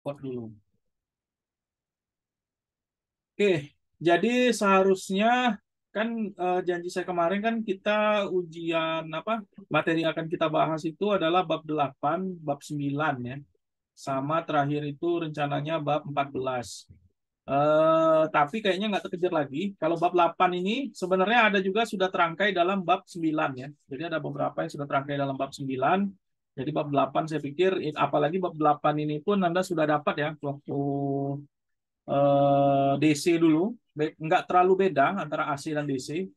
Quote dulu. Oke, jadi seharusnya kan janji saya kemarin kan kita ujian apa materi yang akan kita bahas itu adalah bab 8, bab 9 ya. Sama terakhir itu rencananya bab 14. Tapi kayaknya nggak terkejar lagi. Kalau bab 8 ini sebenarnya ada juga sudah terangkai dalam bab 9 ya. Jadi ada beberapa yang sudah terangkai dalam bab 9. Jadi bab 8 saya pikir apalagi bab 8 ini pun Anda sudah dapat ya waktu DC dulu. Nggak terlalu beda antara AC dan DC.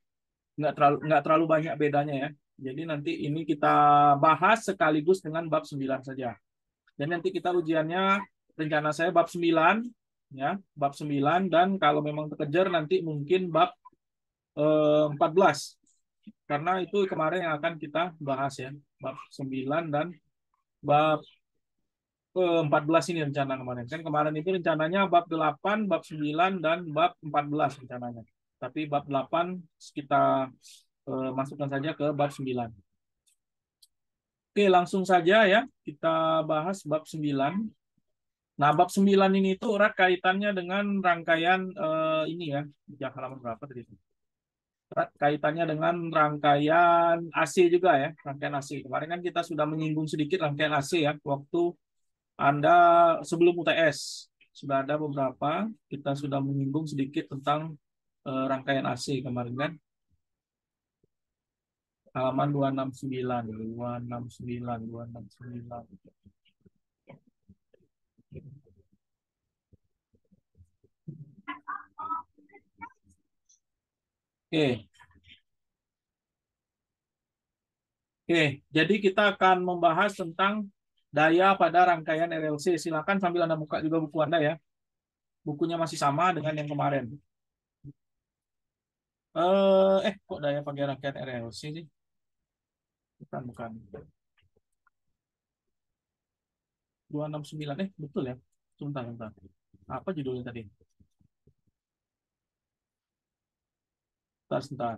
Nggak terlalu banyak bedanya ya. Jadi nanti ini kita bahas sekaligus dengan bab 9 saja. Dan nanti kita ujiannya rencana saya bab 9 ya, bab 9 dan kalau memang terkejar nanti mungkin bab 14. Karena itu kemarin yang akan kita bahas ya, bab 9 dan bab 14 ini rencana kemarin. Kan kemarin itu rencananya bab 8, bab 9 dan bab 14 rencananya. Tapi bab 8 kita masukkan saja ke bab 9. Oke, langsung saja ya kita bahas bab 9. Nah, bab 9 ini tuh erat kaitannya dengan rangkaian ini ya. Di halaman berapa tadi? Erat kaitannya dengan rangkaian AC juga ya, rangkaian AC. Kemarin kan kita sudah menyinggung sedikit rangkaian AC ya, waktu Anda sebelum UTS. Sudah ada beberapa, kita sudah menyinggung sedikit tentang rangkaian AC kemarin kan. Halaman 269, 269, 269. Oke, oke. Jadi kita akan membahas tentang daya pada rangkaian RLC. Silakan sambil Anda buka juga buku Anda ya. Bukunya masih sama dengan yang kemarin. Kok daya pakai rangkaian RLC sih? Bukan, bukan. 269, betul ya? Sebentar, sebentar. Apa judulnya tadi? Sebentar, sebentar.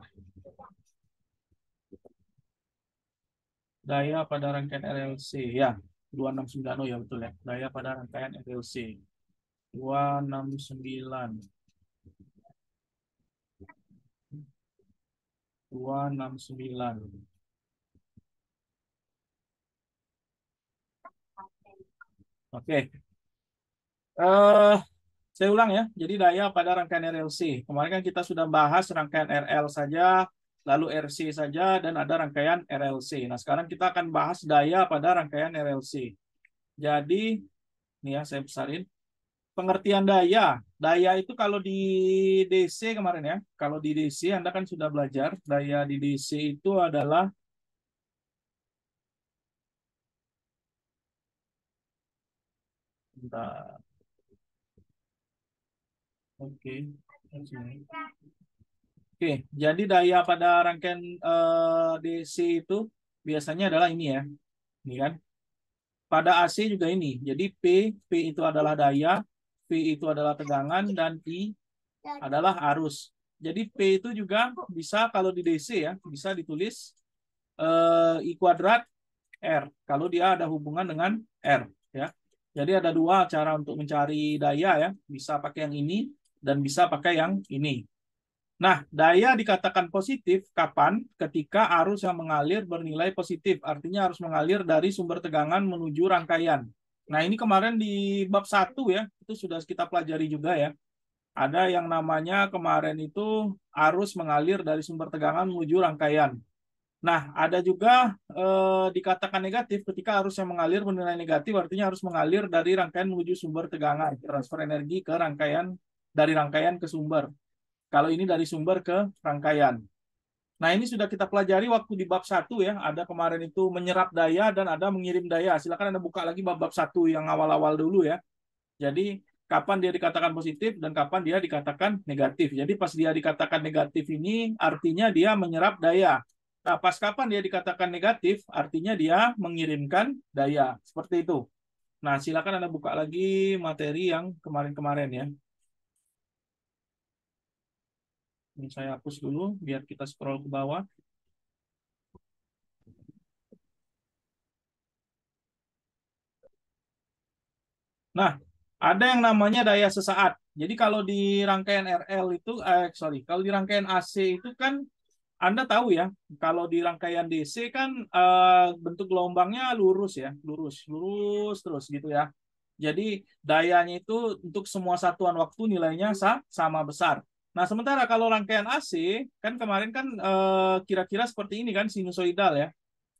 Daya pada rangkaian RLC. Ya, 269. Oh ya, betul ya. Daya pada rangkaian RLC. 269. 269. Oke. Eh, saya ulang ya. Jadi daya pada rangkaian RLC. Kemarin kan kita sudah bahas rangkaian RL saja, lalu RC saja, dan ada rangkaian RLC. Nah, sekarang kita akan bahas daya pada rangkaian RLC. Jadi, nih ya, saya besarin. Pengertian daya. Daya itu kalau di DC kemarin ya, kalau di DC Anda kan sudah belajar, daya di DC itu adalah, bentar, oke, oke, jadi daya pada rangkaian DC itu biasanya adalah ini ya, ini kan. Pada AC juga ini. Jadi P itu adalah daya, V itu adalah tegangan, dan I adalah arus. Jadi P itu juga bisa kalau di DC ya, bisa ditulis I kuadrat R. Kalau dia ada hubungan dengan R. Ya. Jadi ada dua cara untuk mencari daya ya. Bisa pakai yang ini dan bisa pakai yang ini. Nah, daya dikatakan positif kapan? Ketika arus yang mengalir bernilai positif. Artinya harus mengalir dari sumber tegangan menuju rangkaian. Nah, ini kemarin di bab 1 ya, itu sudah kita pelajari juga ya. Ada yang namanya kemarin itu arus mengalir dari sumber tegangan menuju rangkaian. Nah, ada juga dikatakan negatif ketika arus yang mengalir bernilai negatif, artinya harus mengalir dari rangkaian menuju sumber tegangan, transfer energi ke rangkaian, dari rangkaian ke sumber. Kalau ini dari sumber ke rangkaian. Nah, ini sudah kita pelajari waktu di bab 1 ya. Ada kemarin itu menyerap daya dan ada mengirim daya. Silakan Anda buka lagi bab 1 yang awal-awal dulu ya. Jadi, kapan dia dikatakan positif dan kapan dia dikatakan negatif. Jadi, pas dia dikatakan negatif ini artinya dia menyerap daya. Nah, pas kapan dia dikatakan negatif, artinya dia mengirimkan daya. Seperti itu. Nah, silakan Anda buka lagi materi yang kemarin-kemarin ya. Ini saya hapus dulu biar kita scroll ke bawah. Nah, Ada yang namanya daya sesaat. Jadi kalau di rangkaian RL itu, kalau di rangkaian AC itu kan Anda tahu ya, kalau di rangkaian DC kan bentuk gelombangnya lurus ya, lurus, lurus terus gitu ya. Jadi dayanya itu untuk semua satuan waktu nilainya sama besar. Nah, sementara kalau rangkaian AC kan kemarin kan kira-kira seperti ini kan sinusoidal ya.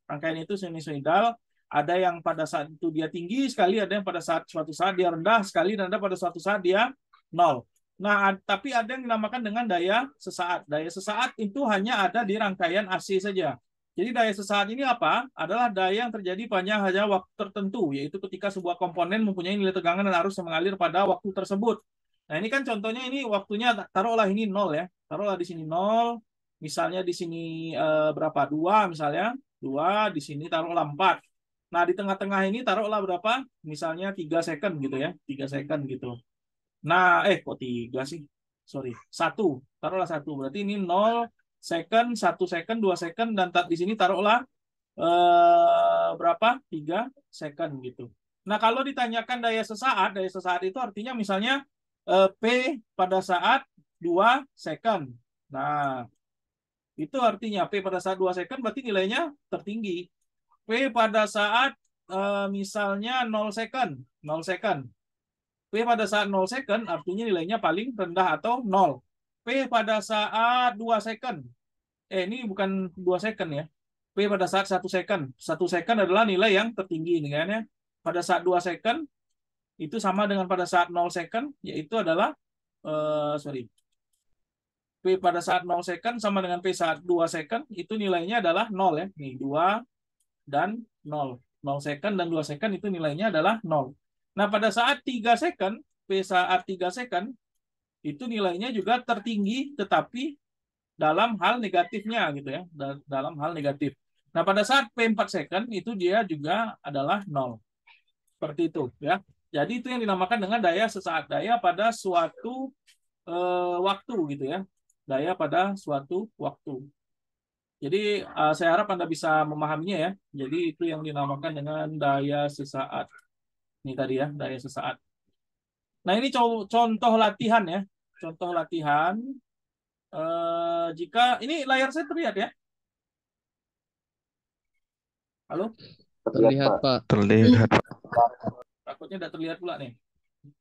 Rangkaian itu sinusoidal, ada yang pada saat itu dia tinggi sekali, ada yang pada suatu saat dia rendah sekali, dan ada pada suatu saat dia nol. Nah, tapi ada yang dinamakan dengan daya sesaat. Daya sesaat itu hanya ada di rangkaian AC saja. Jadi daya sesaat ini apa? Adalah daya yang terjadi pada hanya waktu tertentu, yaitu ketika sebuah komponen mempunyai nilai tegangan dan arus yang mengalir pada waktu tersebut. Nah, ini kan contohnya ini waktunya, taruhlah ini nol ya. Taruhlah di sini nol, misalnya di sini berapa? 2 misalnya. 2 di sini taruhlah 4. Nah, di tengah-tengah ini taruhlah berapa? Misalnya 3 second gitu ya. 3 second gitu. Nah, kok 3 sih? Sorry. 1. Taruhlah 1. Berarti ini 0 second, 1 second, 2 second, dan di sini taruhlah berapa? 3 second gitu. Nah, kalau ditanyakan daya sesaat itu artinya misalnya P pada saat 2 second. Nah, itu artinya P pada saat 2 second berarti nilainya tertinggi. P pada saat misalnya 0 second, 0 second. P pada saat 0 second artinya nilainya paling rendah atau 0. P pada saat 2 second. Ini bukan 2 second ya. P pada saat 1 second. 1 second adalah nilai yang tertinggi ini kan ya. Pada saat 2 second itu sama dengan pada saat 0 second, yaitu adalah sorry. P pada saat 0 second sama dengan P saat 2 second, itu nilainya adalah 0 ya. Nih, 2 dan 0. 0 second dan 2 second itu nilainya adalah 0. Nah, pada saat 3 second, P saat 3 second, itu nilainya juga tertinggi, tetapi dalam hal negatifnya gitu ya. Dalam hal negatif. Nah, pada saat P4 second, itu dia juga adalah 0. Seperti itu ya. Jadi itu yang dinamakan dengan daya sesaat. Daya pada suatu waktu gitu ya. Daya pada suatu waktu. Jadi saya harap Anda bisa memahaminya ya. Jadi itu yang dinamakan dengan daya sesaat. Ini tadi ya, daya sesaat. Nah, ini contoh latihan ya. Contoh latihan. Jika ini layar saya terlihat ya. Halo? Terlihat, Pak. Terlihat, Pak. Takutnya tidak terlihat pula nih.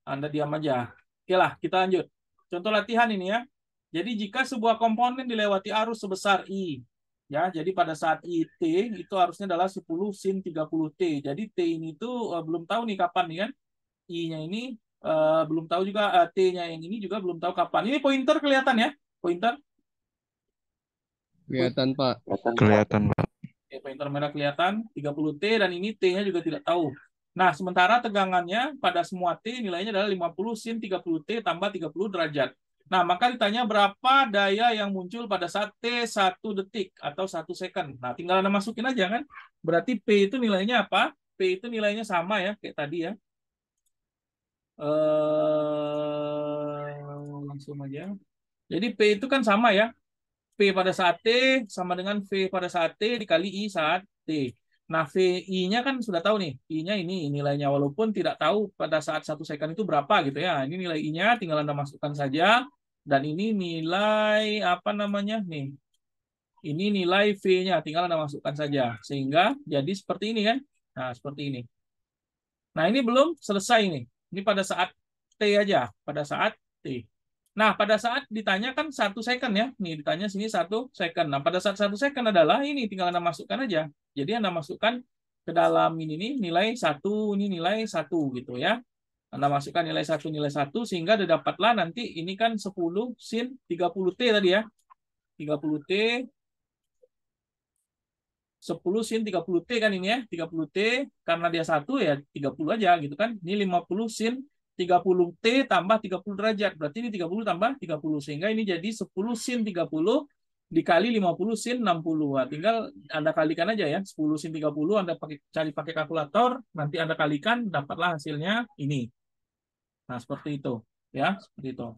Anda diam aja. Oke lah, kita lanjut. Contoh latihan ini ya. Jadi jika sebuah komponen dilewati arus sebesar I, ya, jadi pada saat IT itu arusnya adalah 10 sin 30T. Jadi T ini tuh belum tahu nih kapan nih kan. I-nya ini belum tahu juga, T-nya yang ini juga belum tahu kapan. Ini pointer kelihatan ya? Pointer? Kelihatan, Pak. Kelihatan, Pak. Pointer merah kelihatan 30T, dan ini T-nya juga tidak tahu. Nah, sementara tegangannya pada semua T nilainya adalah 50 sin 30T tambah 30 derajat. Nah, maka ditanya berapa daya yang muncul pada saat T 1 detik atau 1 second. Nah, tinggal Anda masukin aja kan. Berarti P itu nilainya apa? P itu nilainya sama ya, kayak tadi ya. Langsung aja. Jadi P itu kan sama ya. P pada saat T sama dengan V pada saat T dikali I saat T. Nah, VI-nya kan sudah tahu nih. I-nya ini nilainya, walaupun tidak tahu pada saat 1 second itu berapa gitu ya. Ini nilai I-nya tinggal Anda masukkan saja. Dan ini nilai apa namanya nih. Ini nilai V-nya tinggal Anda masukkan saja. Sehingga jadi seperti ini kan. Nah, seperti ini. Nah, ini belum selesai nih. Ini pada saat T aja. Pada saat T. Nah, pada saat ditanya kan 1 second ya. Nih, ditanya sini 1 second. Nah, pada saat 1 second adalah ini. Tinggal Anda masukkan aja. Jadi Anda masukkan ke dalam ini nih, nilai 1, ini nilai 1 gitu ya. Anda masukkan nilai 1 sehingga didapatlah nanti ini kan 10 sin 30T tadi ya. 30T 10 sin 30T kan ini ya. 30T karena dia 1 ya 30 aja gitu kan. Ini 50 sin 30T tambah 30 derajat. Berarti ini 30 tambah 30. Sehingga ini jadi 10 sin 30 dikali 50 sin 60. Nah, tinggal Anda kalikan aja ya. 10 sin 30 Anda cari pakai kalkulator. Nanti Anda kalikan dapatlah hasilnya ini. Nah, seperti itu. Ya, seperti itu.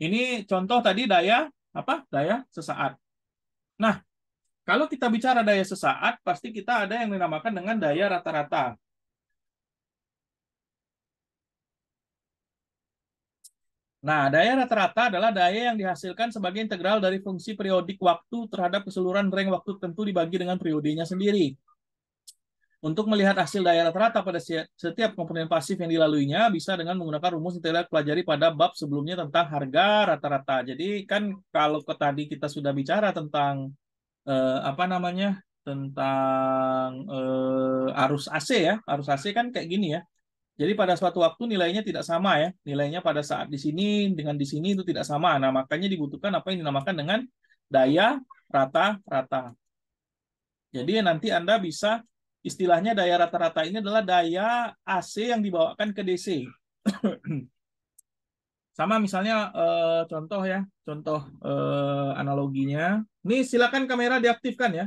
Ini contoh tadi daya apa? Daya sesaat. Nah, kalau kita bicara daya sesaat, pasti kita ada yang dinamakan dengan daya rata-rata. Nah, daya rata-rata adalah daya yang dihasilkan sebagai integral dari fungsi periodik waktu terhadap keseluruhan range waktu tertentu dibagi dengan periodenya sendiri. Untuk melihat hasil daya rata-rata pada setiap komponen pasif yang dilaluinya bisa dengan menggunakan rumus yang telah pelajari pada bab sebelumnya tentang harga rata-rata. Jadi kan kalau tadi kita sudah bicara tentang apa namanya? Tentang arus AC ya. Arus AC kan kayak gini ya. Jadi pada suatu waktu nilainya tidak sama ya. Nilainya pada saat di sini dengan di sini itu tidak sama. Nah, makanya dibutuhkan apa yang dinamakan dengan daya rata-rata. Jadi nanti Anda bisa istilahnya daya rata-rata ini adalah daya AC yang dibawakan ke DC. Sama misalnya contoh ya, contoh analoginya. Ini silakan kamera diaktifkan ya.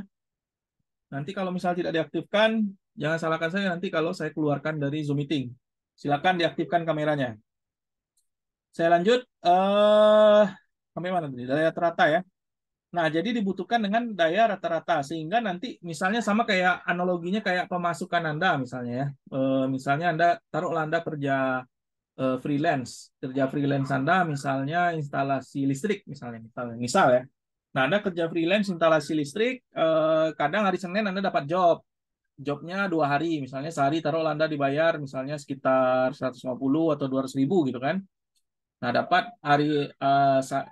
Nanti kalau misal tidak diaktifkan, jangan salahkan saya nanti kalau saya keluarkan dari Zoom meeting. Silakan diaktifkan kameranya. Saya lanjut sampai mana tadi? Daya rata-rata ya. Nah, jadi dibutuhkan dengan daya rata-rata sehingga nanti misalnya sama kayak analoginya kayak pemasukan Anda misalnya ya. Misalnya Anda taruhlah Anda freelance. Kerja freelance Anda misalnya instalasi listrik misal ya. Nah, Anda kerja freelance instalasi listrik, kadang hari Senin Anda dapat job. Jobnya 2 hari, misalnya sehari taruhlah Anda dibayar misalnya sekitar 150 atau 200 ribu gitu kan. Nah, dapat hari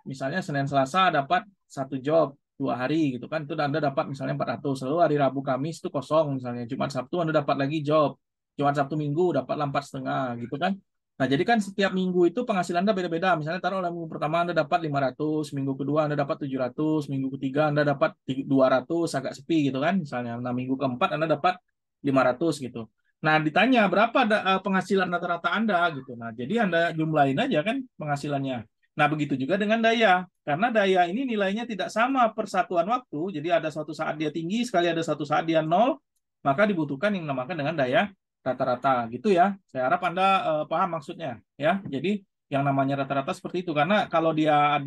misalnya Senin Selasa dapat satu job 2 hari gitu kan. Itu Anda dapat misalnya 400. Lalu hari Rabu Kamis itu kosong misalnya. Jumat Sabtu Anda dapat lagi job. Jumat Sabtu Minggu dapat 4,5 gitu kan. Nah, jadi kan setiap minggu itu penghasilan Anda beda-beda. Misalnya taruh minggu pertama Anda dapat 500, minggu kedua Anda dapat 700, minggu ketiga Anda dapat 200, agak sepi gitu kan misalnya. Nah, minggu keempat Anda dapat 500 gitu. Nah, ditanya berapa penghasilan rata-rata Anda gitu. Nah, jadi Anda jumlahin aja kan penghasilannya. Nah, begitu juga dengan daya. Karena daya ini nilainya tidak sama per satuan waktu. Jadi ada suatu saat dia tinggi, sekali ada satu saat dia nol, maka dibutuhkan yang dinamakan dengan daya rata-rata. Gitu ya. Saya harap Anda paham maksudnya. Ya, jadi yang namanya rata-rata seperti itu. Karena kalau dia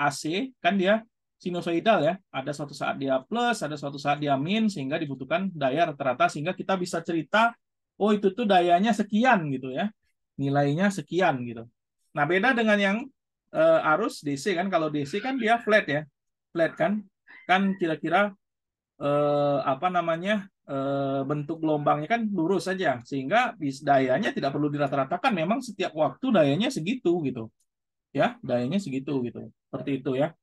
AC, kan dia sinusoidal ya. Ada suatu saat dia plus, ada suatu saat dia min, sehingga dibutuhkan daya rata-rata sehingga kita bisa cerita, oh itu tuh dayanya sekian gitu ya, nilainya sekian gitu. Nah beda dengan yang arus DC kan, kalau DC kan dia flat ya, flat kan, kan kira-kira apa namanya bentuk gelombangnya kan lurus saja, sehingga dayanya tidak perlu dirata-ratakan, memang setiap waktu dayanya segitu gitu, ya dayanya segitu gitu, seperti itu ya.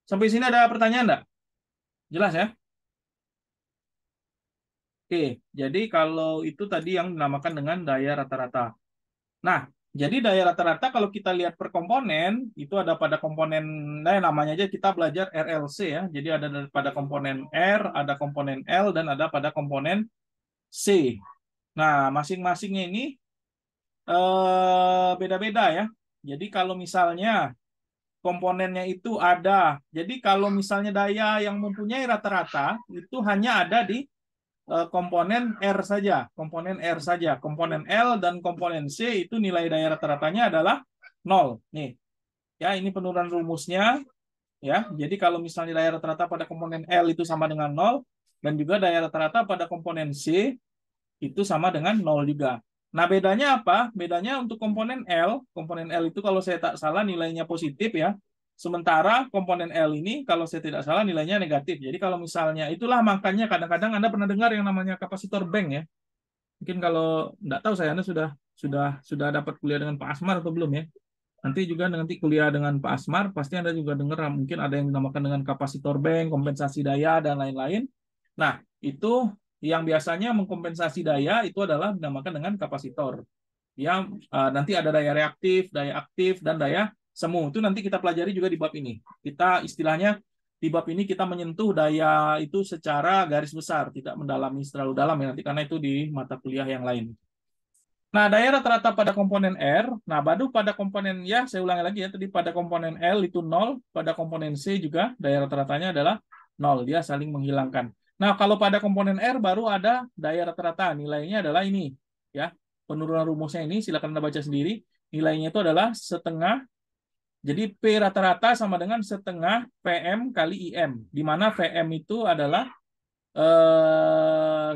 Sampai sini ada pertanyaan enggak? Jelas ya? Oke, jadi kalau itu tadi yang dinamakan dengan daya rata-rata. Nah, jadi daya rata-rata kalau kita lihat per komponen, itu ada pada komponen, nah namanya aja kita belajar RLC ya. Jadi ada pada komponen R, ada komponen L, dan ada pada komponen C. Nah, masing-masingnya ini beda-beda ya. Jadi kalau misalnya komponennya itu ada, jadi kalau misalnya daya yang mempunyai rata-rata, itu hanya ada di komponen R saja, komponen R saja. Komponen L dan komponen C itu nilai daya rata-ratanya adalah 0. Nih, ya ini penurunan rumusnya ya. Jadi kalau misalnya daya rata-rata pada komponen L itu sama dengan 0 dan juga daya rata-rata pada komponen C itu sama dengan 0 juga. Nah, bedanya apa? Bedanya untuk komponen L itu kalau saya tak salah nilainya positif ya. Sementara komponen L ini kalau saya tidak salah nilainya negatif. Jadi kalau misalnya itulah makanya kadang-kadang Anda pernah dengar yang namanya kapasitor bank ya. Mungkin kalau tidak tahu saya Anda sudah dapat kuliah dengan Pak Asmar atau belum ya. Nanti juga nanti kuliah dengan Pak Asmar pasti Anda juga dengar mungkin ada yang dinamakan dengan kapasitor bank, kompensasi daya dan lain-lain. Nah, itu yang biasanya mengkompensasi daya itu adalah dinamakan dengan kapasitor. Yang nanti ada daya reaktif, daya aktif, dan daya semu. Itu nanti kita pelajari juga di bab ini. Kita istilahnya di bab ini kita menyentuh daya itu secara garis besar, tidak mendalami terlalu dalam ya nanti karena itu di mata kuliah yang lain. Nah, daya rata-rata pada komponen R, nah baru pada komponen, ya saya ulangi lagi ya, tadi pada komponen L itu 0, pada komponen C juga daya rata-ratanya adalah 0, dia saling menghilangkan. Nah, kalau pada komponen R baru ada daya rata-rata, nilainya adalah ini, ya. Penurunan rumusnya ini, silakan Anda baca sendiri, nilainya itu adalah setengah, jadi P rata-rata sama dengan setengah PM kali IM, di mana VM itu adalah,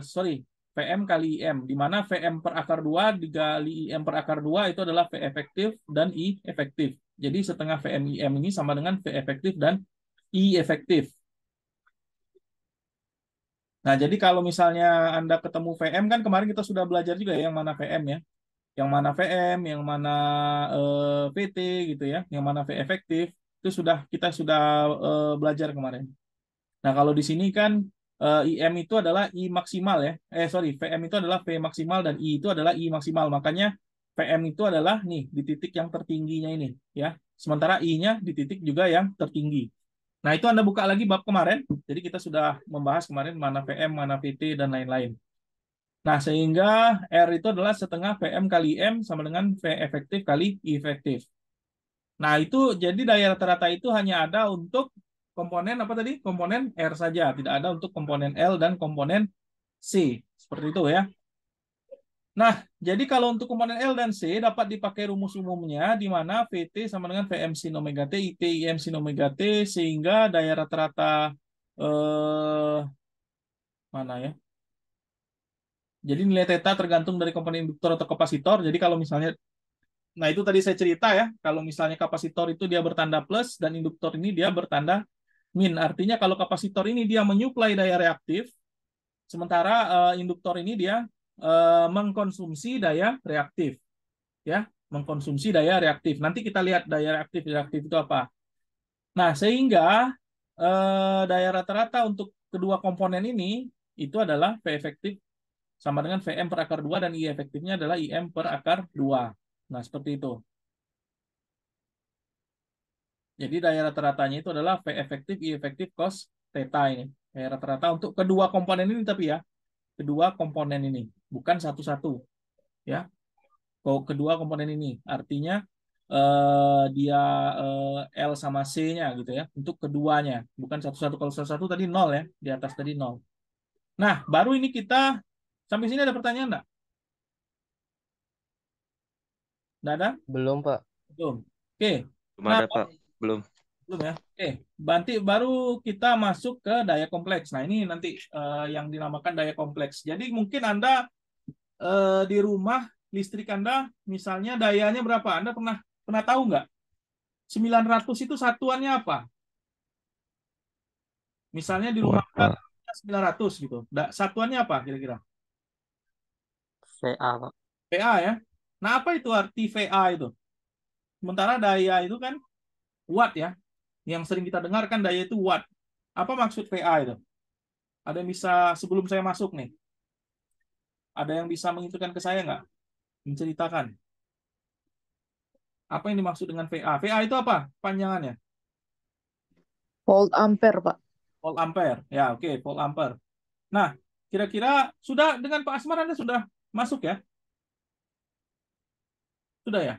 sorry, Vm kali IM, di mana Vm per akar 2 dikali IM per akar 2 itu adalah V efektif dan I efektif. Jadi setengah Vm IM ini sama dengan V efektif dan I efektif. Nah, jadi kalau misalnya Anda ketemu VM, kan kemarin kita sudah belajar juga ya, yang mana VM ya. Yang mana VM, yang mana VT gitu ya, yang mana V efektif. Itu kita sudah belajar kemarin. Nah, kalau di sini kan IM itu adalah I maksimal ya. Sorry, VM itu adalah V maksimal dan I itu adalah I maksimal. Makanya VM itu adalah nih di titik yang tertingginya ini ya. Sementara I-nya di titik juga yang tertinggi. Nah, itu Anda buka lagi bab kemarin. Jadi kita sudah membahas kemarin mana VM, mana VT, dan lain-lain. Nah, sehingga R itu adalah setengah VM kali M sama dengan V efektif kali I efektif. Nah, itu jadi daya rata-rata itu hanya ada untuk komponen apa tadi? Komponen R saja, tidak ada untuk komponen L dan komponen C. Seperti itu ya. Nah, jadi kalau untuk komponen L dan C dapat dipakai rumus umumnya di mana VT sama dengan Vm sin omega T, IT Im sin omega T, sehingga daya rata-rata mana ya? Jadi nilai theta tergantung dari komponen induktor atau kapasitor. Jadi kalau misalnya, nah itu tadi saya cerita ya, kalau misalnya kapasitor itu dia bertanda plus dan induktor ini dia bertanda min. Artinya kalau kapasitor ini dia menyuplai daya reaktif, sementara induktor ini dia mengkonsumsi daya reaktif. Ya, mengkonsumsi daya reaktif. Nanti kita lihat daya reaktif itu apa. Nah, sehingga daya rata-rata untuk kedua komponen ini itu adalah V efektif sama dengan Vm per akar 2 dan I efektifnya adalah Im per akar 2. Nah, seperti itu. Jadi daya rata-ratanya itu adalah V efektif I efektif cos theta ini. Daya rata-rata untuk kedua komponen ini tapi ya, kedua komponen ini, bukan satu-satu ya. Kedua komponen ini artinya dia L sama C-nya gitu ya untuk keduanya, bukan satu-satu. Kalau satu-satu tadi nol ya, di atas tadi nol. Nah, baru ini kita sampai sini ada pertanyaan enggak? Enggak ada? Belum, Pak. Belum. Oke. Belum Nah, ada, Pak. Belum. belum ya. Oke, nanti baru kita masuk ke daya kompleks. Nah, ini nanti yang dinamakan daya kompleks. Jadi mungkin Anda di rumah listrik Anda misalnya dayanya berapa? Anda pernah tahu nggak? 900 itu satuannya apa? Misalnya di rumah Watt, Anda Pak. 900 gitu. Satuannya apa kira-kira? VA, Pak. VA ya. Nah, apa itu arti VA itu? Sementara daya itu kan watt ya. Yang sering kita dengarkan daya itu watt. Apa maksud VA itu? Ada yang bisa, sebelum saya masuk nih, ada yang bisa mengitukan ke saya nggak? Menceritakan. Apa yang dimaksud dengan VA? VA itu apa panjangannya? Volt ampere, Pak. Volt ampere. Ya, oke, volt ampere. Nah, kira-kira sudah dengan Pak Asmar Anda sudah masuk ya? Sudah ya?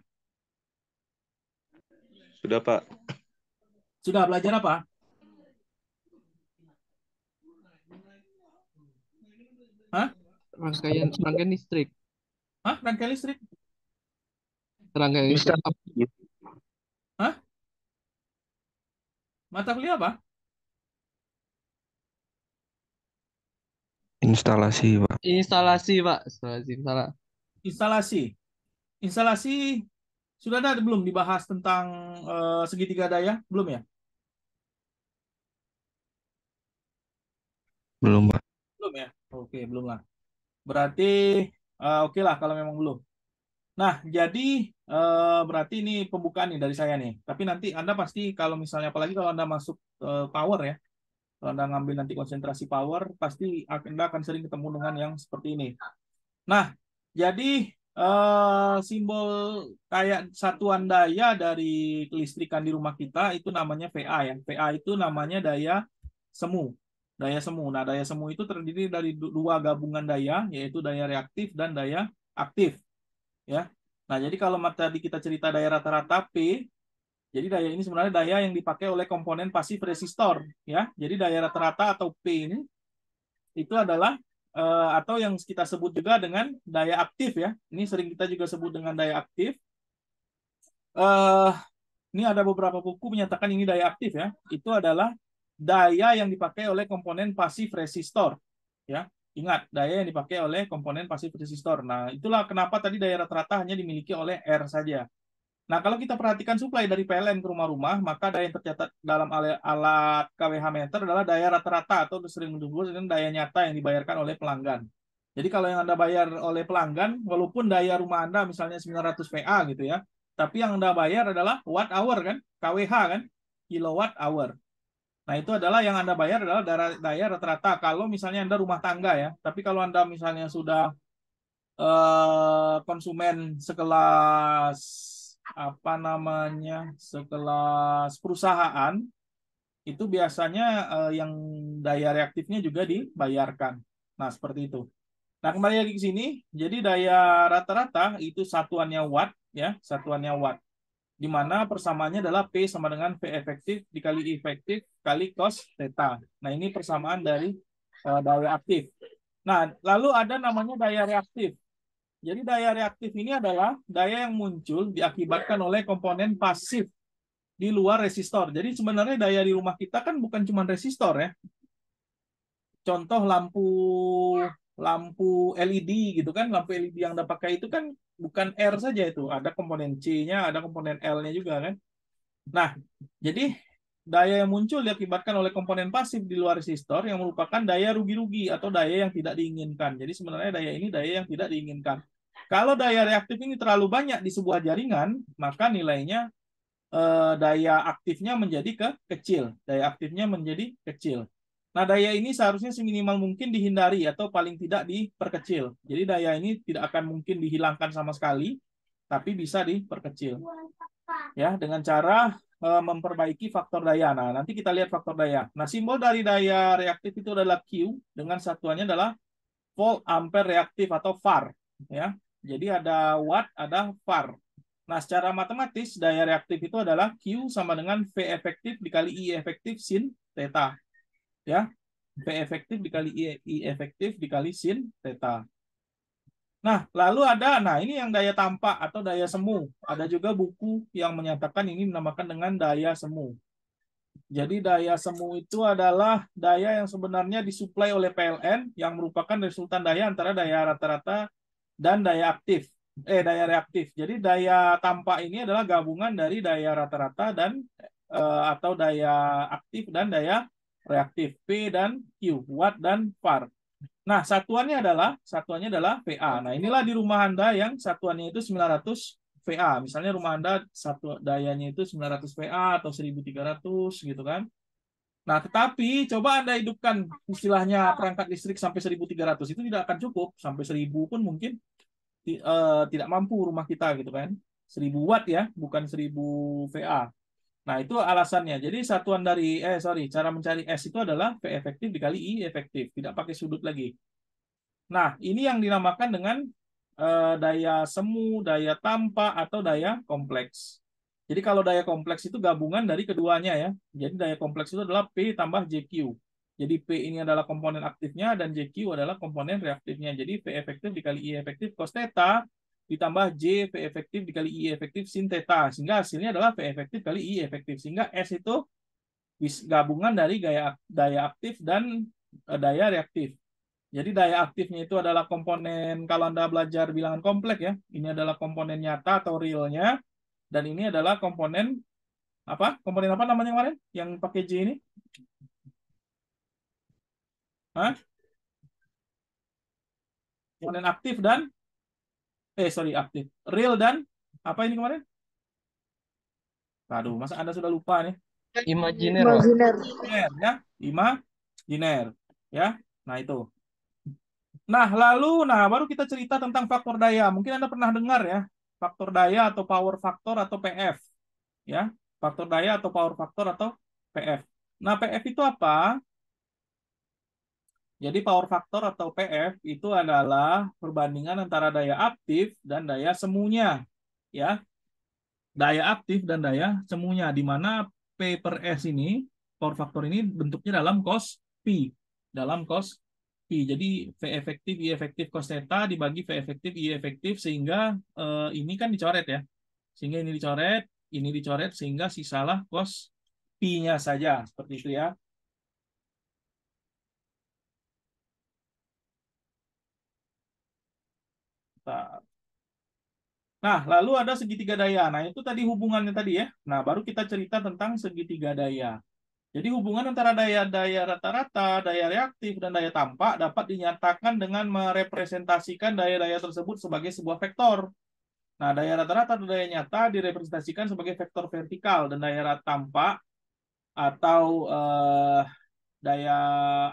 Sudah, Pak. Sudah belajar apa? Hah? Rangkaian listrik. Hah? Rangkaian listrik? Rangkaian listrik. Hah? Mata kuliah apa? Instalasi, Pak. Instalasi, Pak. Instalasi, salah. Instalasi. Instalasi sudah ada belum dibahas tentang segitiga daya? Belum ya? Belum, Pak. Belum ya? Oke, belum lah. Berarti oke lah kalau memang belum. Nah, jadi berarti ini pembukaan nih dari saya nih. Tapi nanti Anda pasti kalau misalnya, apalagi kalau Anda masuk power ya, kalau Anda ngambil nanti konsentrasi power, pasti Anda akan sering ketemu dengan yang seperti ini. Nah, jadi simbol kayak satuan daya dari kelistrikan di rumah kita itu namanya VA ya. VA itu namanya daya semu. Daya semu. Nah, daya semu itu terdiri dari dua gabungan daya, yaitu daya reaktif dan daya aktif. Ya. Nah, jadi kalau tadi kita cerita daya rata-rata P, jadi daya ini sebenarnya daya yang dipakai oleh komponen pasif resistor. Ya. Jadi daya rata-rata atau P ini itu adalah atau yang kita sebut juga dengan daya aktif ya. Ini sering kita juga sebut dengan daya aktif. Ini ada beberapa buku menyatakan ini daya aktif ya. Itu adalah daya yang dipakai oleh komponen pasif resistor ya. Ingat, daya yang dipakai oleh komponen pasif resistor. Nah, itulah kenapa tadi daya rata-rata hanya dimiliki oleh R saja. Nah, kalau kita perhatikan suplai dari PLN ke rumah-rumah, maka daya yang tercatat dalam alat KWH meter adalah daya rata-rata atau sering disebut dengan daya nyata yang dibayarkan oleh pelanggan. Jadi kalau yang Anda bayar oleh pelanggan, walaupun daya rumah Anda misalnya 900 VA gitu ya, tapi yang Anda bayar adalah watt hour kan, KWH kan, kilowatt hour. Nah, itu adalah yang Anda bayar adalah daya rata-rata kalau misalnya Anda rumah tangga ya. Tapi kalau Anda misalnya sudah konsumen sekelas apa namanya, sekelas perusahaan, itu biasanya yang daya reaktifnya juga dibayarkan. Nah, seperti itu. Nah, kembali lagi ke sini. Jadi daya rata-rata itu satuannya watt ya, satuannya watt. Di mana persamaannya adalah P sama dengan V efektif dikali I efektif kali cos theta. Nah, ini persamaan dari daya aktif. Nah, lalu ada namanya daya reaktif. Jadi daya reaktif ini adalah daya yang muncul diakibatkan oleh komponen pasif di luar resistor. Jadi sebenarnya daya di rumah kita kan bukan cuma resistor ya. Contoh lampu LED gitu kan, lampu LED yang Anda pakai itu kan bukan R saja itu, ada komponen C-nya, ada komponen L-nya juga kan. Nah, jadi daya yang muncul diakibatkan oleh komponen pasif di luar resistor yang merupakan daya rugi-rugi atau daya yang tidak diinginkan. Jadi sebenarnya daya ini daya yang tidak diinginkan. Kalau daya reaktif ini terlalu banyak di sebuah jaringan, maka nilainya daya aktifnya menjadi kecil. Daya aktifnya menjadi kecil. Nah, daya ini seharusnya seminimal mungkin dihindari atau paling tidak diperkecil. Jadi daya ini tidak akan mungkin dihilangkan sama sekali, tapi bisa diperkecil. Ya, dengan cara memperbaiki faktor daya. Nah, nanti kita lihat faktor daya. Nah, simbol dari daya reaktif itu adalah Q dengan satuannya adalah volt ampere reaktif atau VAR. Ya, jadi ada watt, ada VAR. Nah, secara matematis daya reaktif itu adalah Q sama dengan V efektif dikali I efektif sin theta. Ya, V efektif dikali I efektif dikali sin theta. Nah, lalu nah ini yang daya tampak atau daya semu. Ada juga buku yang menyatakan ini dinamakan dengan daya semu. Jadi daya semu itu adalah daya yang sebenarnya disuplai oleh PLN yang merupakan resultan daya antara daya rata-rata dan daya aktif. Daya reaktif. Jadi daya tampak ini adalah gabungan dari daya rata-rata dan atau daya aktif dan daya reaktif. P dan Q, watt dan var. Nah, satuannya adalah VA. Nah, inilah di rumah Anda yang satuannya itu 900 VA. Misalnya rumah Anda satu dayanya itu 900 VA atau 1300 gitu kan. Nah, tetapi coba Anda hidupkan istilahnya perangkat listrik sampai 1300 itu tidak akan cukup. Sampai 1000 pun mungkin tidak mampu rumah kita gitu kan. 1000 watt ya, bukan 1000 VA. Nah, itu alasannya. Jadi satuan dari cara mencari S itu adalah V efektif dikali I efektif, tidak pakai sudut lagi. Nah, ini yang dinamakan dengan daya semu, daya tampak atau daya kompleks. Jadi kalau daya kompleks itu gabungan dari keduanya ya. Jadi daya kompleks itu adalah P tambah JQ. Jadi P ini adalah komponen aktifnya dan JQ adalah komponen reaktifnya. Jadi V efektif dikali I efektif cos theta ditambah J V efektif dikali I efektif sin theta. Sehingga hasilnya adalah V efektif kali I efektif. Sehingga S itu gabungan dari daya aktif dan daya reaktif. Jadi daya aktifnya itu adalah komponen, kalau Anda belajar bilangan kompleks ya, ini adalah komponen nyata atau realnya, dan ini adalah komponen apa? Komponen apa namanya kemarin? Yang pakai J ini? Hah? Komponen aktif dan aktif. Real dan apa ini kemarin? Aduh, masa Anda sudah lupa nih? Imajiner, Pak. Imajiner. Imajiner ya, imajiner ya. Nah, itu. Nah, baru kita cerita tentang faktor daya. Mungkin Anda pernah dengar ya, faktor daya atau power factor atau PF. Ya, faktor daya atau power factor atau PF. Nah, PF itu apa? Jadi power factor atau PF itu adalah perbandingan antara daya aktif dan daya semunya. Ya, daya aktif dan daya semunya, di mana P per S ini, power factor ini bentuknya dalam cos P. Dalam cos P. Jadi V efektif, I efektif cos theta dibagi V efektif, I efektif, sehingga ini kan dicoret ya. Sehingga ini dicoret, sehingga sisalah cos P-nya saja. Seperti itu ya. Sebentar. Nah, lalu ada segitiga daya. Nah, itu tadi hubungannya tadi ya. Nah, baru kita cerita tentang segitiga daya. Jadi hubungan antara daya rata-rata, daya reaktif, dan daya tampak dapat dinyatakan dengan merepresentasikan daya-daya tersebut sebagai sebuah vektor. Nah, daya rata-rata atau daya nyata direpresentasikan sebagai vektor vertikal, dan daya tampak atau daya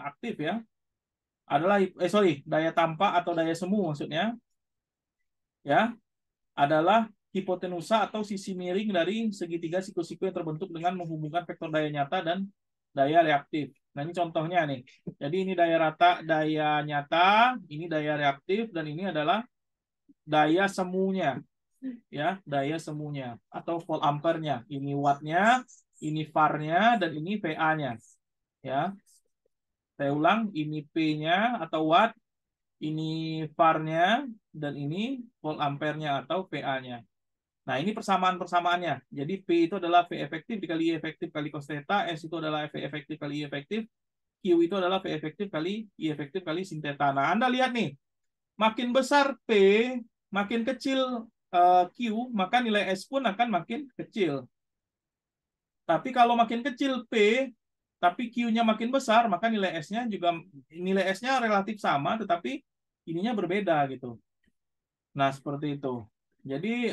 aktif ya adalah daya tampak atau daya semu maksudnya ya adalah hipotenusa atau sisi miring dari segitiga siku-siku yang terbentuk dengan menghubungkan vektor daya nyata dan daya reaktif. Nah, ini contohnya nih. Jadi ini daya rata, daya nyata, ini daya reaktif, dan ini adalah daya semunya. Ya, daya semunya atau volt ampernya. Ini wattnya, ini var-nya, dan ini VA-nya. Ya. Saya ulang, ini P-nya atau watt, ini var-nya, dan ini volt ampernya atau VA-nya. Nah, ini persamaan-persamaannya. Jadi P itu adalah V efektif dikali I efektif kali cos theta, S itu adalah V efektif kali I efektif, Q itu adalah V efektif kali I efektif kali sin theta. Nah, Anda lihat nih, makin besar P, makin kecil Q, maka nilai S pun akan makin kecil. Tapi kalau makin kecil P, tapi Q-nya makin besar, maka nilai S-nya relatif sama, tetapi ininya berbeda gitu. Nah, seperti itu. Jadi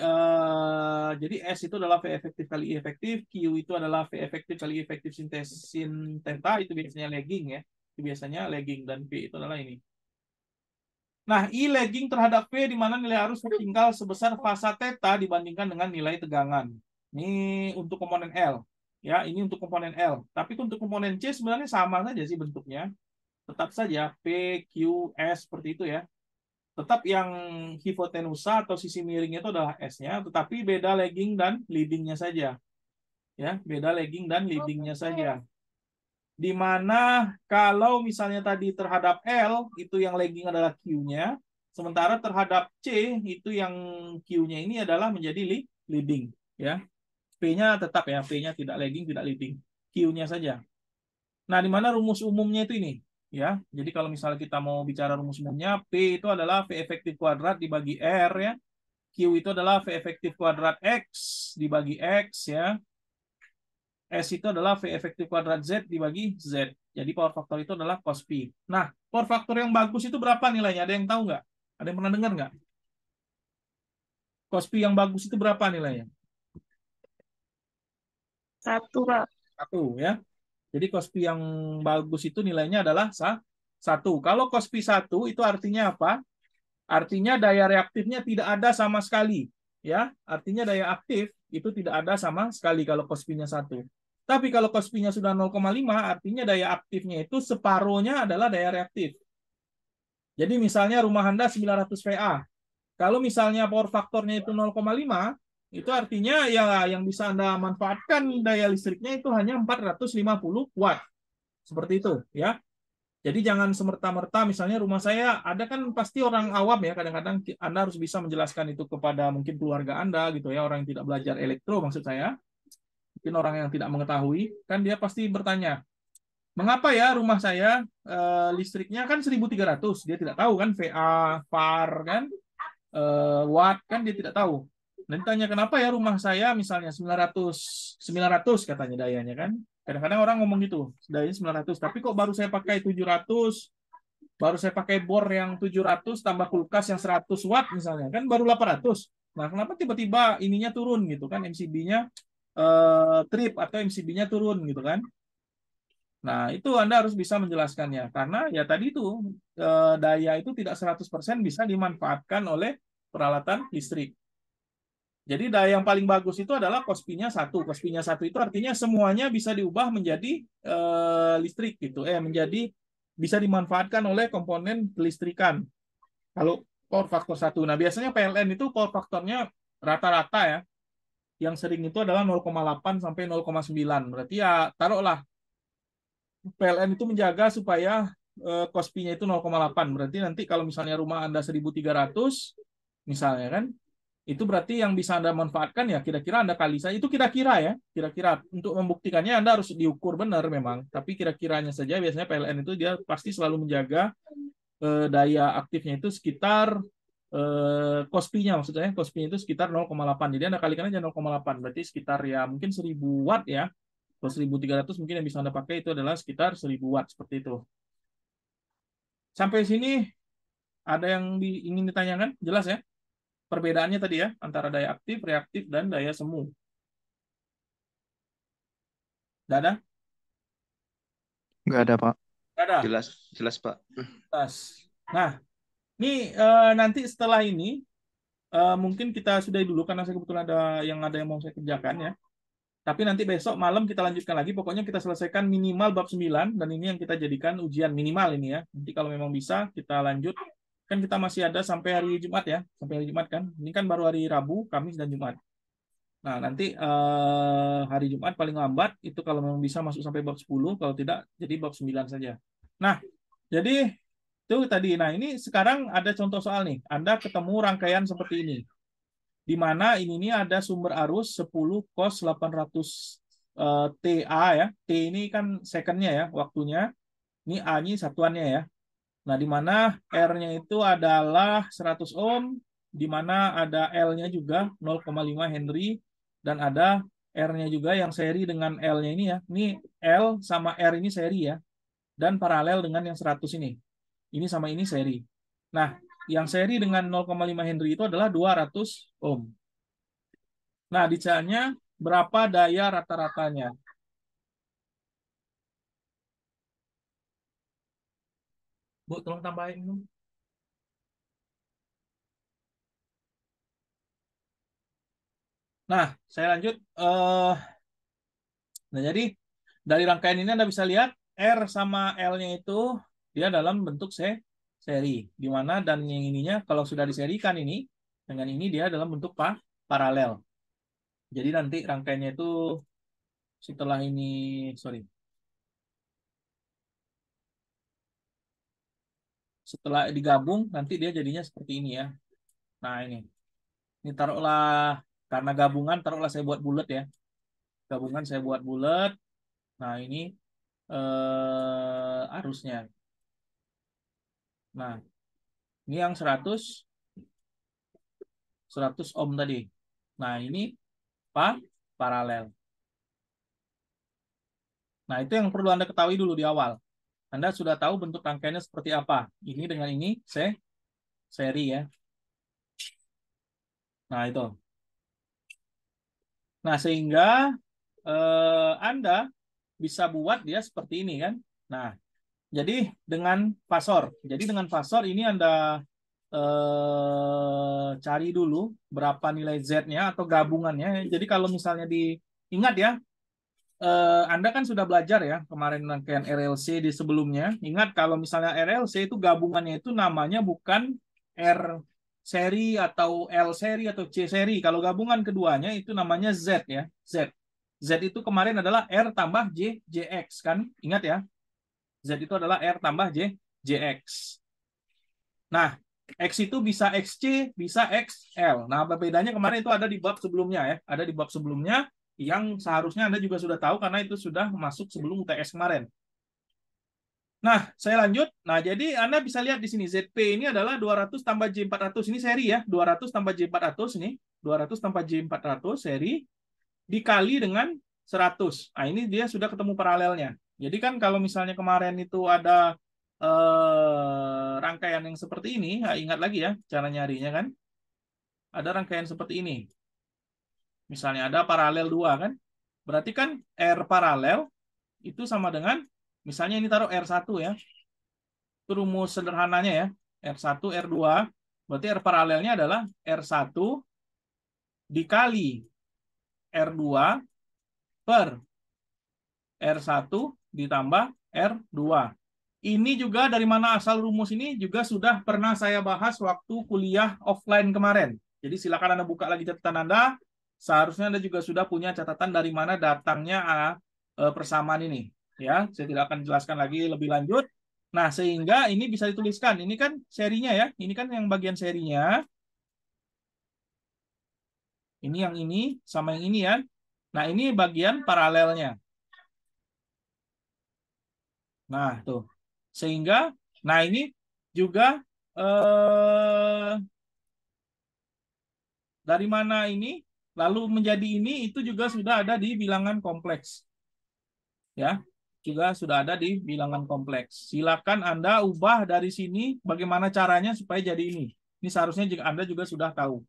S itu adalah V efektif kali I efektif, Q itu adalah V efektif kali I efektif sin theta, itu biasanya lagging ya. Itu biasanya lagging, dan P itu adalah ini. Nah, I lagging terhadap P di mana nilai arus tertinggal sebesar fasa theta dibandingkan dengan nilai tegangan. Ini untuk komponen L. Ya, ini untuk komponen L. Tapi untuk komponen C sebenarnya sama saja sih bentuknya. Tetap saja P, Q, S seperti itu ya. Tetap yang hipotenusa atau sisi miringnya itu adalah S-nya, tetapi beda lagging dan leading-nya saja. Ya, beda lagging dan leading-nya saja. Di mana kalau misalnya tadi terhadap L itu yang lagging adalah Q-nya, sementara terhadap C itu yang Q-nya ini adalah menjadi leading, ya. P-nya tetap ya, P-nya tidak lagging, tidak leading. Q-nya saja. Nah, di mana rumus umumnya itu ini? Ya, jadi kalau misalnya kita mau bicara rumus umumnya, P itu adalah V efektif kuadrat dibagi R ya. Q itu adalah V efektif kuadrat X dibagi X ya. S itu adalah V efektif kuadrat Z dibagi Z. Jadi power factor itu adalah cos P. Nah, power factor yang bagus itu berapa nilainya? Ada yang tahu nggak? Ada yang pernah dengar nggak? Cos P yang bagus itu berapa nilainya? 1, Pak. 1 ya. Jadi cos P yang bagus itu nilainya adalah 1. Kalau cos P 1 itu artinya apa? Artinya daya reaktifnya tidak ada sama sekali. Ya, artinya daya aktif itu tidak ada sama sekali kalau cos P-nya 1. Tapi kalau cos P-nya sudah 0,5, artinya daya aktifnya itu separuhnya adalah daya reaktif. Jadi misalnya rumah Anda 900 VA. Kalau misalnya power faktornya itu 0,5, itu artinya ya yang bisa Anda manfaatkan daya listriknya itu hanya 450 watt. Seperti itu, ya. Jadi jangan semerta-merta misalnya rumah saya ada kan pasti orang awam ya, kadang-kadang Anda harus bisa menjelaskan itu kepada mungkin keluarga Anda gitu ya, orang yang tidak belajar elektro maksud saya. Mungkin orang yang tidak mengetahui, kan dia pasti bertanya, "Mengapa ya rumah saya listriknya kan 1.300?" Dia tidak tahu kan VA, VAR kan, watt kan dia tidak tahu. Dan ditanya kenapa ya rumah saya misalnya 900 katanya dayanya kan. Kadang-kadang orang ngomong gitu, dayanya 900, tapi kok baru saya pakai 700, baru saya pakai bor yang 700 tambah kulkas yang 100 watt misalnya, kan baru 800. Nah, kenapa tiba-tiba ininya turun gitu kan, MCB-nya trip atau MCB-nya turun gitu kan. Nah, itu Anda harus bisa menjelaskannya. Karena ya tadi itu, daya itu tidak 100% bisa dimanfaatkan oleh peralatan listrik. Jadi daya yang paling bagus itu adalah cos P-nya 1. Cos P-nya 1 itu artinya semuanya bisa diubah menjadi listrik gitu. Menjadi bisa dimanfaatkan oleh komponen kelistrikan. Kalau power factor 1. Nah, biasanya PLN itu power faktornya rata-rata ya. Yang sering itu adalah 0,8 sampai 0,9. Berarti ya taruhlah PLN itu menjaga supaya cos P-nya itu 0,8. Berarti nanti kalau misalnya rumah Anda 1.300 misalnya kan, itu berarti yang bisa Anda manfaatkan ya kira-kira Anda kali saja. Itu kira-kira ya. Kira-kira untuk membuktikannya Anda harus diukur benar memang. Tapi kira-kiranya saja biasanya PLN itu dia pasti selalu menjaga daya aktifnya itu sekitar Cosp-nya maksudnya, Cosp-nya itu sekitar 0,8. Jadi Anda kalikan aja 0,8. Berarti sekitar ya mungkin 1000 watt ya. Kalau 1300 mungkin yang bisa Anda pakai itu adalah sekitar 1000 watt seperti itu. Sampai sini ada yang ingin ditanyakan? Jelas ya? Perbedaannya tadi ya antara daya aktif, reaktif, dan daya semu. Nggak ada? Nggak ada, Pak. Nggak ada? Jelas, jelas Pak. Jelas. Nah, ini nanti setelah ini mungkin kita sudahi dulu karena saya kebetulan ada yang mau saya kerjakan ya. Tapi nanti besok malam kita lanjutkan lagi. Pokoknya kita selesaikan minimal bab 9 dan ini yang kita jadikan ujian minimal ini ya. Nanti kalau memang bisa kita lanjut. Kan kita masih ada sampai hari Jumat ya. Sampai hari Jumat kan. Ini kan baru hari Rabu, Kamis, dan Jumat. Nah, nanti hari Jumat paling lambat itu kalau memang bisa masuk sampai bab 10, kalau tidak jadi bab 9 saja. Nah, jadi itu tadi. Nah, ini sekarang ada contoh soal nih. Anda ketemu rangkaian seperti ini. Di mana ini ada sumber arus 10 cos 800 TA ya. T ini kan secondnya ya, waktunya. Ini A-nya satuannya ya. Nah, di mana R-nya itu adalah 100 ohm, di mana ada L-nya juga 0,5 Henry, dan ada R-nya juga yang seri dengan L-nya ini ya. Ini L sama R ini seri ya, dan paralel dengan yang 100 ini. Ini sama ini seri. Nah, yang seri dengan 0,5 Henry itu adalah 200 ohm. Nah, dicanya berapa daya rata-ratanya? Bu, tolong tambahin. Nah, saya lanjut. Nah, jadi dari rangkaian ini Anda bisa lihat R sama L-nya itu dia dalam bentuk seri. Di mana dan yang ininya kalau sudah diserikan ini dengan ini dia dalam bentuk paralel. Jadi nanti rangkaiannya itu setelah ini, setelah digabung nanti dia jadinya seperti ini ya. Nah, ini taruhlah karena gabungan taruhlah saya buat bulat ya. Gabungan saya buat bulat. Nah, ini arusnya. Nah, ini yang 100 ohm tadi. Nah, ini paralel. Nah, itu yang perlu Anda ketahui dulu di awal. Anda sudah tahu bentuk rangkaiannya seperti apa. Ini dengan ini seri ya. Nah, itu. Nah, sehingga Anda bisa buat dia seperti ini kan. Nah, jadi dengan fasor. Jadi dengan fasor ini Anda cari dulu berapa nilai Z-nya atau gabungannya. Jadi kalau misalnya diingat ya, Anda kan sudah belajar ya kemarin rangkaian RLC di sebelumnya. Ingat kalau misalnya RLC itu gabungannya itu namanya bukan R seri atau L seri atau C seri. Kalau gabungan keduanya itu namanya Z ya, Z. Z itu kemarin adalah R tambah JX kan? Ingat ya. Z itu adalah R tambah JX. Nah, X itu bisa XC, bisa XL. Nah, bedanya kemarin itu ada di bab sebelumnya ya. Ada di bab sebelumnya yang seharusnya Anda juga sudah tahu karena itu sudah masuk sebelum UTS kemarin. Nah, saya lanjut. Nah, jadi Anda bisa lihat di sini ZP ini adalah 200 tambah J400. Ini seri ya. 200 tambah J400 ini. 200 tambah J400 seri dikali dengan 100. Nah, ini dia sudah ketemu paralelnya. Jadi kan kalau misalnya kemarin itu ada rangkaian yang seperti ini, nah ingat lagi ya cara nyarinya kan. Ada rangkaian seperti ini. Misalnya ada paralel 2 kan. Berarti kan R paralel itu sama dengan, misalnya ini taruh R1 ya. Itu rumus sederhananya ya. R1, R2. Berarti R paralelnya adalah R1 dikali R2 per R1 ditambah R2. Ini juga dari mana asal rumus ini juga sudah pernah saya bahas waktu kuliah offline kemarin. Jadi silakan Anda buka lagi catatan Anda. Seharusnya Anda juga sudah punya catatan dari mana datangnya persamaan ini. Ya, saya tidak akan jelaskan lagi lebih lanjut. Nah, sehingga ini bisa dituliskan. Ini kan serinya ya. Ini kan yang bagian serinya. Ini yang ini sama yang ini ya. Nah, ini bagian paralelnya. Nah, tuh. Sehingga, nah ini juga Dari mana ini? Lalu menjadi ini, itu juga sudah ada di bilangan kompleks. Ya, juga sudah ada di bilangan kompleks. Silakan Anda ubah dari sini bagaimana caranya supaya jadi ini. Ini seharusnya jika Anda juga sudah tahu.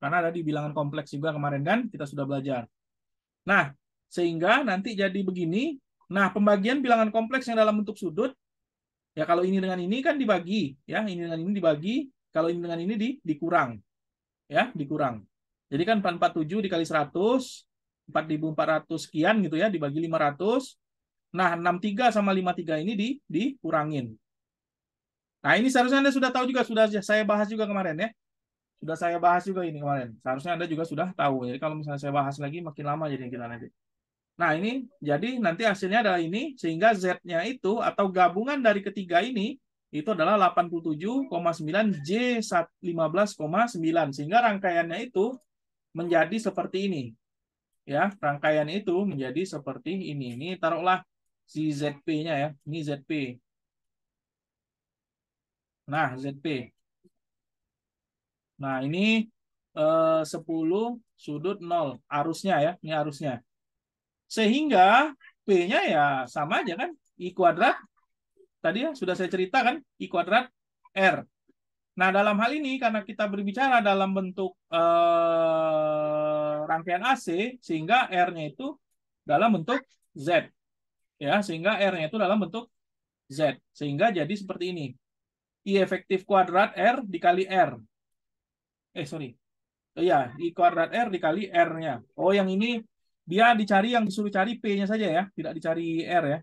Karena ada di bilangan kompleks juga kemarin kan kita sudah belajar. Nah, sehingga nanti jadi begini. Nah, pembagian bilangan kompleks yang dalam bentuk sudut, ya kalau ini dengan ini kan dibagi, ya ini dengan ini dibagi, kalau ini dengan ini dikurang, ya dikurang. Jadi kan 447 dikali 100, 4.400 sekian gitu ya, dibagi 500. Nah, 63 sama 53 ini dikurangin. Nah, ini seharusnya Anda sudah tahu juga, sudah saya bahas juga kemarin ya. Sudah saya bahas juga ini kemarin. Seharusnya Anda juga sudah tahu. Jadi kalau misalnya saya bahas lagi makin lama jadi kita nanti. Nah, ini jadi nanti hasilnya adalah ini, sehingga Z-nya itu atau gabungan dari ketiga ini itu adalah 87,9 J 15,9, sehingga rangkaiannya itu menjadi seperti ini. Ya, rangkaiannya itu menjadi seperti ini. Ini taruhlah si ZP-nya ya. Ini ZP. Nah, ZP. Nah, ini 10 sudut 0 arusnya ya. Ini arusnya. Sehingga P-nya ya sama aja kan, I kuadrat. Tadi ya sudah saya ceritakan, I kuadrat R. Nah, dalam hal ini karena kita berbicara dalam bentuk rangkaian AC, sehingga R-nya itu dalam bentuk Z. Ya, sehingga R-nya itu dalam bentuk Z. Sehingga jadi seperti ini. I efektif kuadrat R dikali R. Sorry. Iya, I kuadrat R dikali R-nya. Oh, yang ini dia dicari yang disuruh cari P-nya saja ya, tidak dicari R ya.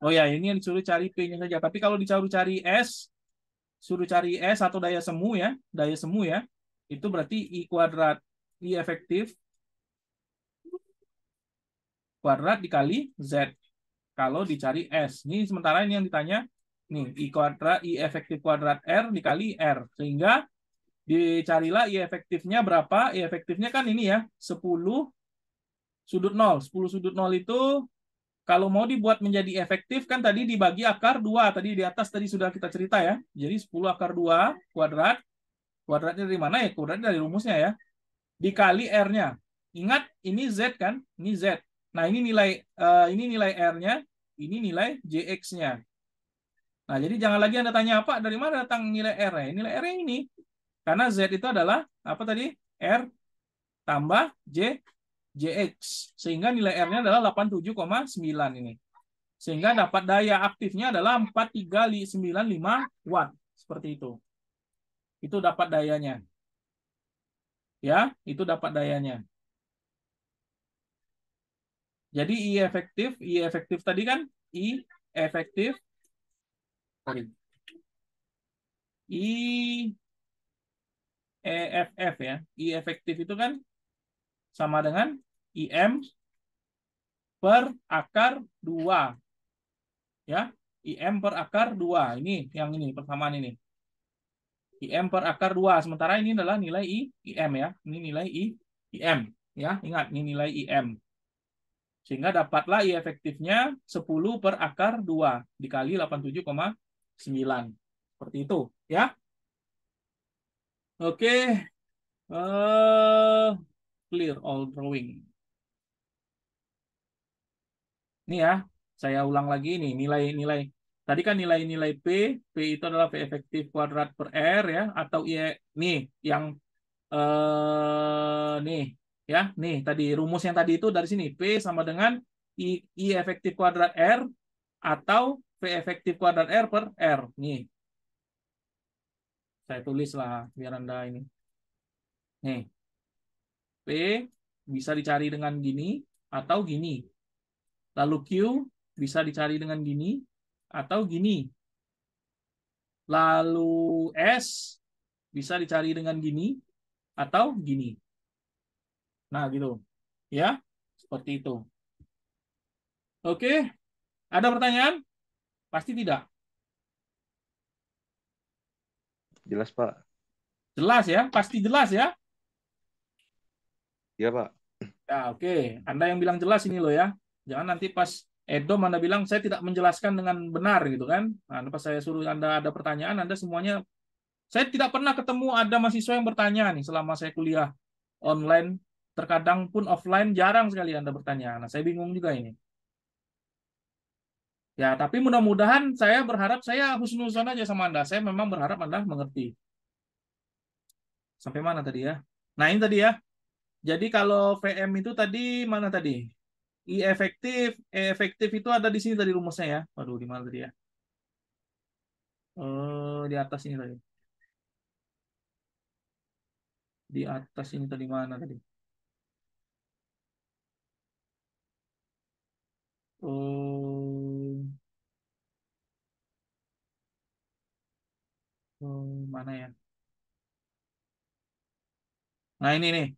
Oh ya, ini yang disuruh cari P-nya saja. Tapi kalau disuruh cari S, suruh cari S atau daya semu ya, itu berarti I kuadrat I efektif kuadrat dikali Z. Kalau dicari S. Ini sementara ini yang ditanya, nih I kuadrat I efektif kuadrat R dikali R. Sehingga dicarilah I efektifnya berapa? I efektifnya kan ini ya, 10 sudut 0. 10 sudut 0 itu kalau mau dibuat menjadi efektif kan tadi dibagi akar 2. Tadi di atas tadi sudah kita cerita ya. Jadi 10 akar 2 kuadrat. Kuadratnya dari mana ya? Kuadratnya dari rumusnya ya. Dikali R-nya. Ingat ini Z kan? Ini Z. Nah, ini nilai R-nya, ini nilai JX-nya. Nah, jadi jangan lagi Anda tanya apa dari mana datang nilai R-nya. Nilai R-nya ini. Karena Z itu adalah apa tadi? R tambah JX. Sehingga nilai R-nya adalah 87,9 ini. Sehingga dapat daya aktifnya adalah 4395 watt. Seperti itu. Itu dapat dayanya. Ya, itu dapat dayanya. Jadi I efektif tadi kan I efektif. Sorry. I EFF ya. I efektif itu kan sama dengan IM per akar 2. Ya, IM per akar 2. Ini yang ini persamaan ini. IM per akar 2. Sementara ini adalah nilai IM ya. Ini nilai IM ya. Ingat ini nilai IM. Sehingga dapatlah I efektifnya 10 per akar 2 dikali 87,9. Seperti itu ya. Oke. Clear all drawing. Ini ya, saya ulang lagi nih nilai-nilai. Tadi kan nilai-nilai P itu adalah P efektif kuadrat per R ya, atau nih yang nih ya, nih tadi rumus yang tadi itu dari sini P sama dengan I efektif kuadrat R atau P efektif kuadrat R per R. Nih. Saya tulis lah biar Anda ini. Nih. P bisa dicari dengan gini atau gini. Lalu Q bisa dicari dengan gini atau gini. Lalu S bisa dicari dengan gini atau gini. Nah, gitu. Ya, seperti itu. Oke, ada pertanyaan? Pasti tidak. Jelas, Pak. Jelas ya, pasti jelas ya. Iya, Pak. Ya, oke. Anda yang bilang jelas ini loh ya. Jangan nanti pas Edom Anda bilang saya tidak menjelaskan dengan benar gitu kan. Nah, pas saya suruh Anda ada pertanyaan, Anda semuanya Saya tidak pernah ketemu ada mahasiswa yang bertanya nih selama saya kuliah online, terkadang pun offline jarang sekali Anda bertanya. Nah, saya bingung juga ini. Ya, tapi mudah-mudahan saya berharap saya husnuzon aja sama Anda. Saya memang berharap Anda mengerti. Sampai mana tadi ya? Nah, ini tadi ya. Jadi kalau VM itu tadi mana tadi? I efektif, E efektif itu ada di sini tadi rumusnya ya. Waduh, di mana tadi ya? Di atas ini tadi. Di atas ini tadi mana tadi? Mana ya? Nah, ini nih.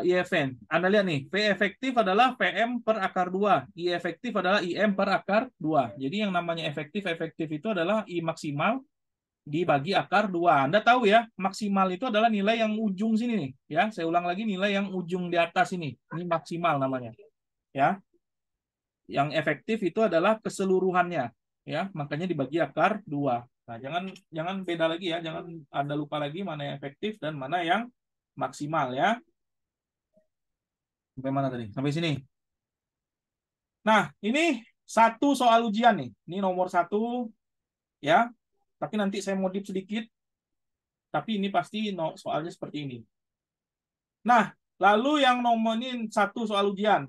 IFN. Anda lihat nih, V efektif adalah VM per akar 2. I efektif adalah IM per akar 2. Jadi yang namanya efektif itu adalah I maksimal dibagi akar 2. Anda tahu ya, maksimal itu adalah nilai yang ujung sini nih. Ya, saya ulang lagi, nilai yang ujung di atas ini. Ini maksimal namanya. Ya. Yang efektif itu adalah keseluruhannya. Ya, makanya dibagi akar 2. Nah, jangan beda lagi ya, jangan Anda lupa lagi mana yang efektif dan mana yang maksimal ya. Sampai mana tadi? Sampai sini. Nah, ini satu soal ujian nih. Ini nomor 1 ya. Tapi nanti saya modif sedikit. Tapi ini pasti soalnya seperti ini. Nah, lalu yang nomor ini 1 soal ujian.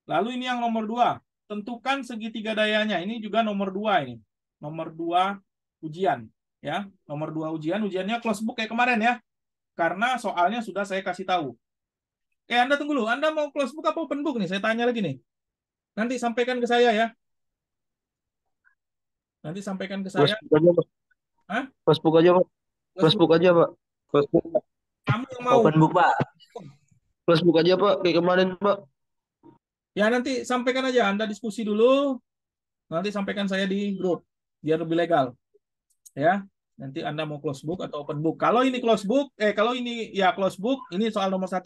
Lalu ini yang nomor 2. Tentukan segitiga dayanya. Ini juga nomor 2 ini. Nomor 2 ujian. Ya, nomor 2 ujian. Ujiannya close book kayak kemarin ya. Karena soalnya sudah saya kasih tahu. Anda tunggu dulu. Anda mau close book apa open book nih? Saya tanya lagi nih. Nanti sampaikan ke saya ya. Nanti sampaikan ke saya. Facebook aja, Pak. Hah? Facebook aja, Pak. Facebook aja, Pak. Facebook. Kamu yang mau. Open book, Pak. Facebook aja, Pak. Kayak kemarin, Pak. Ya, nanti sampaikan aja. Anda diskusi dulu. Nanti sampaikan saya di grup. Biar lebih legal. Ya. Nanti Anda mau close book atau open book. Kalau ini close book, kalau ini ya close book, ini soal nomor 1.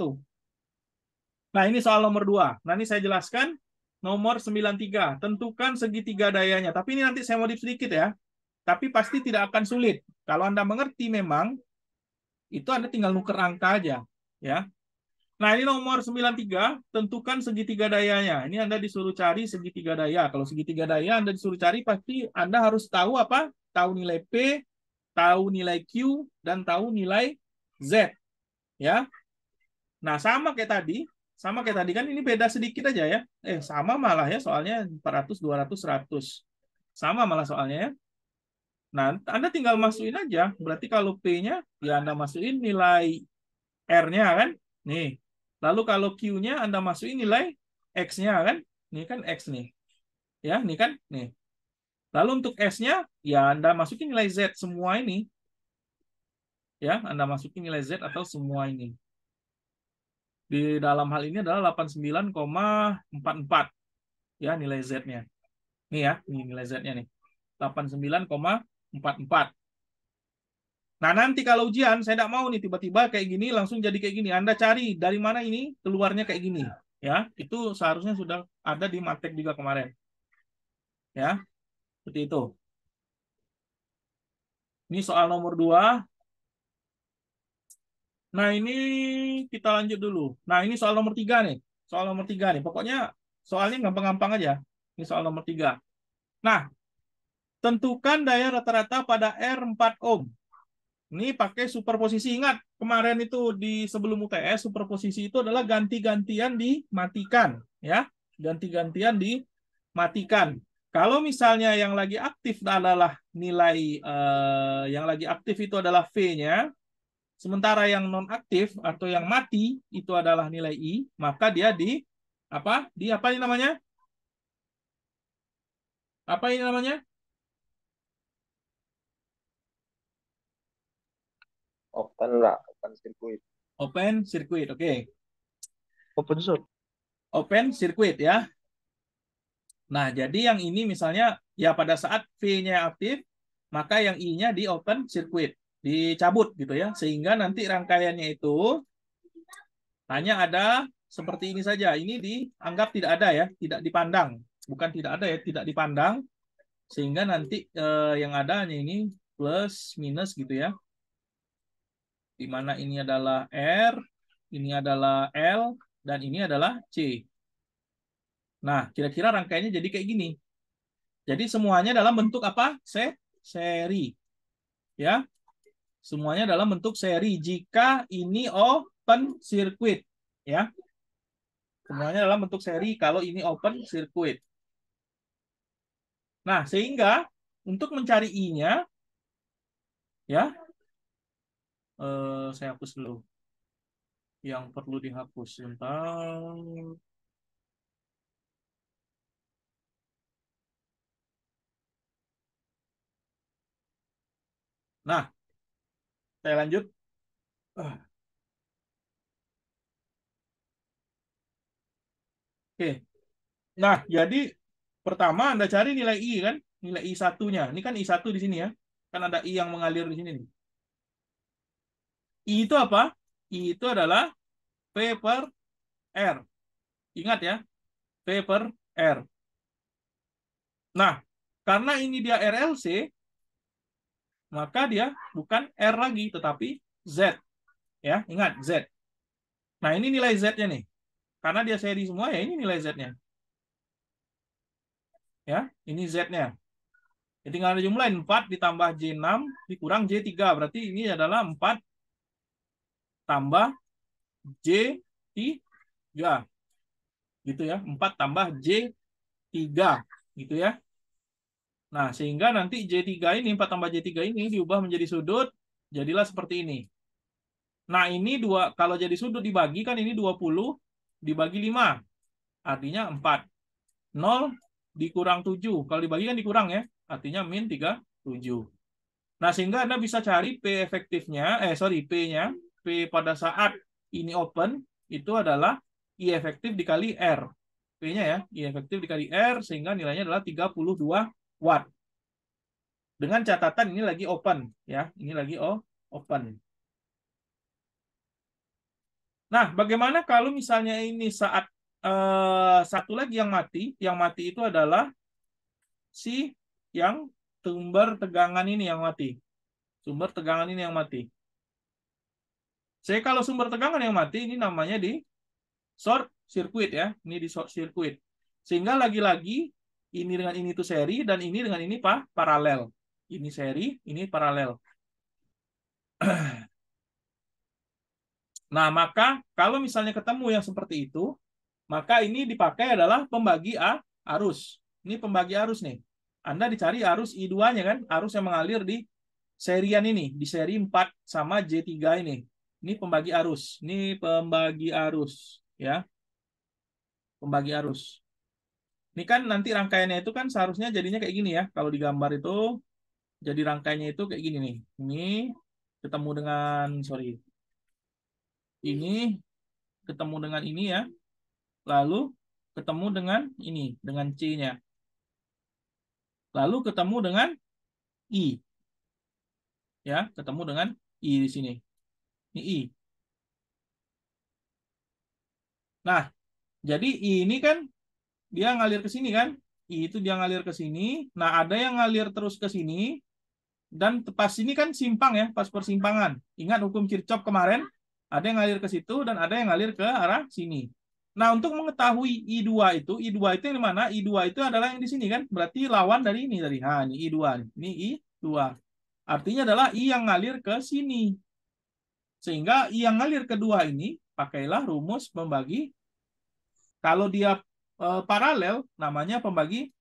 Nah, ini soal nomor 2. Nah, ini saya jelaskan. Nomor 93. Tentukan segitiga dayanya. Tapi ini nanti saya modif sedikit ya. Tapi pasti tidak akan sulit. Kalau Anda mengerti memang, itu Anda tinggal nuker angka aja. Ya. Nah, ini nomor 93, tentukan segitiga dayanya. Ini Anda disuruh cari segitiga daya. Kalau segitiga daya Anda disuruh cari, pasti Anda harus tahu apa? Tahu nilai P, tahu nilai Q, dan tahu nilai Z. Ya. Nah, sama kayak tadi kan ini beda sedikit aja ya. Sama malah ya, soalnya 400, 200, 100. Sama malah soalnya ya. Nah, Anda tinggal masukin aja. Berarti kalau P-nya, ya Anda masukin nilai R-nya kan. Nih. Lalu kalau Q-nya Anda masukin nilai X-nya kan. Ini kan X nih. Ya, ini kan. Nih. Lalu untuk S-nya, ya Anda masukin nilai Z semua ini. Ya, Anda masukin nilai Z atau semua ini. Di dalam hal ini adalah 89,44. Ya, nilai Z-nya. Nih ya, ini nilai Z-nya nih. 89,44. Nah, nanti kalau ujian, saya tidak mau nih tiba-tiba kayak gini, langsung jadi kayak gini. Anda cari dari mana ini keluarnya kayak gini. Ya, itu seharusnya sudah ada di matek juga kemarin. Ya, seperti itu. Ini soal nomor 2. Nah, ini kita lanjut dulu. Nah, ini soal nomor 3 nih. Soal nomor 3 nih. Pokoknya soalnya gampang-gampang aja. Ini soal nomor 3. Nah, tentukan daya rata-rata pada R4 ohm. Ini pakai superposisi. Ingat, kemarin itu di sebelum UTS, superposisi itu adalah ganti-gantian dimatikan. Ya, ganti-gantian dimatikan. Kalau misalnya yang lagi aktif adalah nilai, yang lagi aktif itu adalah V-nya, sementara yang non-aktif atau yang mati itu adalah nilai I, maka dia apa ini namanya? Apa ini namanya? Open lah. Open circuit. Open circuit, oke. Open source. Open circuit ya. Nah, jadi yang ini misalnya ya pada saat V-nya aktif, maka yang I-nya di open circuit, dicabut gitu ya. Sehingga nanti rangkaiannya itu hanya ada seperti ini saja. Ini dianggap tidak ada ya, tidak dipandang. Bukan tidak ada ya, tidak dipandang. Sehingga nanti yang ada hanya ini plus minus gitu ya. Di mana ini adalah R, ini adalah L, dan ini adalah C. Nah, kira-kira rangkaiannya jadi kayak gini. Jadi semuanya dalam bentuk apa? Seri. Ya. Semuanya dalam bentuk seri jika ini open circuit. Ya. Semuanya dalam bentuk seri kalau ini open circuit. Nah, sehingga untuk mencari I-nya, ya, saya hapus dulu. Yang perlu dihapus. Sebentar. Nah, saya lanjut. Oke. Nah, jadi pertama Anda cari nilai I kan? Nilai I satunya. Ini kan I satu di sini ya. Kan ada I yang mengalir di sini nih. I itu apa? I itu adalah P per R. Ingat ya, P per R. Nah, karena ini dia RLC, maka dia bukan R lagi, tetapi Z. Ya, ingat Z. Nah, ini nilai Z-nya nih. Karena dia seri semua, ya ini nilai Z-nya. Ya, ini Z-nya. Jadi tinggal dijumlahin 4 ditambah J6 dikurang J3. Berarti ini adalah 4 tambah J3. Gitu ya. 4 tambah J3. Gitu ya. Nah, sehingga nanti J3 ini, 4 tambah J3 ini diubah menjadi sudut. Jadilah seperti ini. Nah, ini kalau jadi sudut dibagi kan ini 20 dibagi 5. Artinya 4. 0 dikurang 7. Kalau dibagi kan dikurang ya. Artinya min 37. Nah, sehingga Anda bisa cari P efektifnya, P-nya, P pada saat ini open, itu adalah I efektif dikali R. P-nya ya, I efektif dikali R, sehingga nilainya adalah 32 watt. Dengan catatan ini lagi open, ya. Ini lagi open. Nah, bagaimana kalau misalnya ini saat satu lagi yang mati itu adalah si yang sumber tegangan ini yang mati. Sumber tegangan ini yang mati. Saya kalau sumber tegangan yang mati ini namanya di short circuit ya. Ini di short circuit. Sehingga lagi-lagi ini dengan ini itu seri dan ini dengan ini paralel. Ini seri, ini paralel. Nah, maka kalau misalnya ketemu yang seperti itu, maka ini dipakai adalah pembagi arus. Ini pembagi arus nih. Anda dicari arus I2-nya kan, arus yang mengalir di serian ini, di seri 4 sama J3 ini. Ini pembagi arus. Ini pembagi arus, ya. Pembagi arus. Ini kan nanti rangkaiannya itu kan seharusnya jadinya kayak gini ya. Kalau digambar itu jadi rangkaiannya itu kayak gini nih. Ini ketemu dengan ini ketemu dengan ini ya. Lalu ketemu dengan ini, dengan C-nya. Lalu ketemu dengan I. Ya, ketemu dengan I di sini. Ini I. Nah, jadi I ini kan dia ngalir ke sini kan? I itu dia ngalir ke sini. Nah, ada yang ngalir terus ke sini. Dan pas ini kan simpang ya, pas persimpangan. Ingat hukum Kirchhoff kemarin? Ada yang ngalir ke situ dan ada yang ngalir ke arah sini. Nah, untuk mengetahui I2 itu yang di mana? I2 itu adalah yang di sini kan? Berarti lawan dari ini tadi. Nah, ini I2. Ini I2. Artinya adalah I yang ngalir ke sini. Sehingga I yang ngalir kedua ini, pakailah rumus pembagi. Kalau dia paralel, namanya pembagi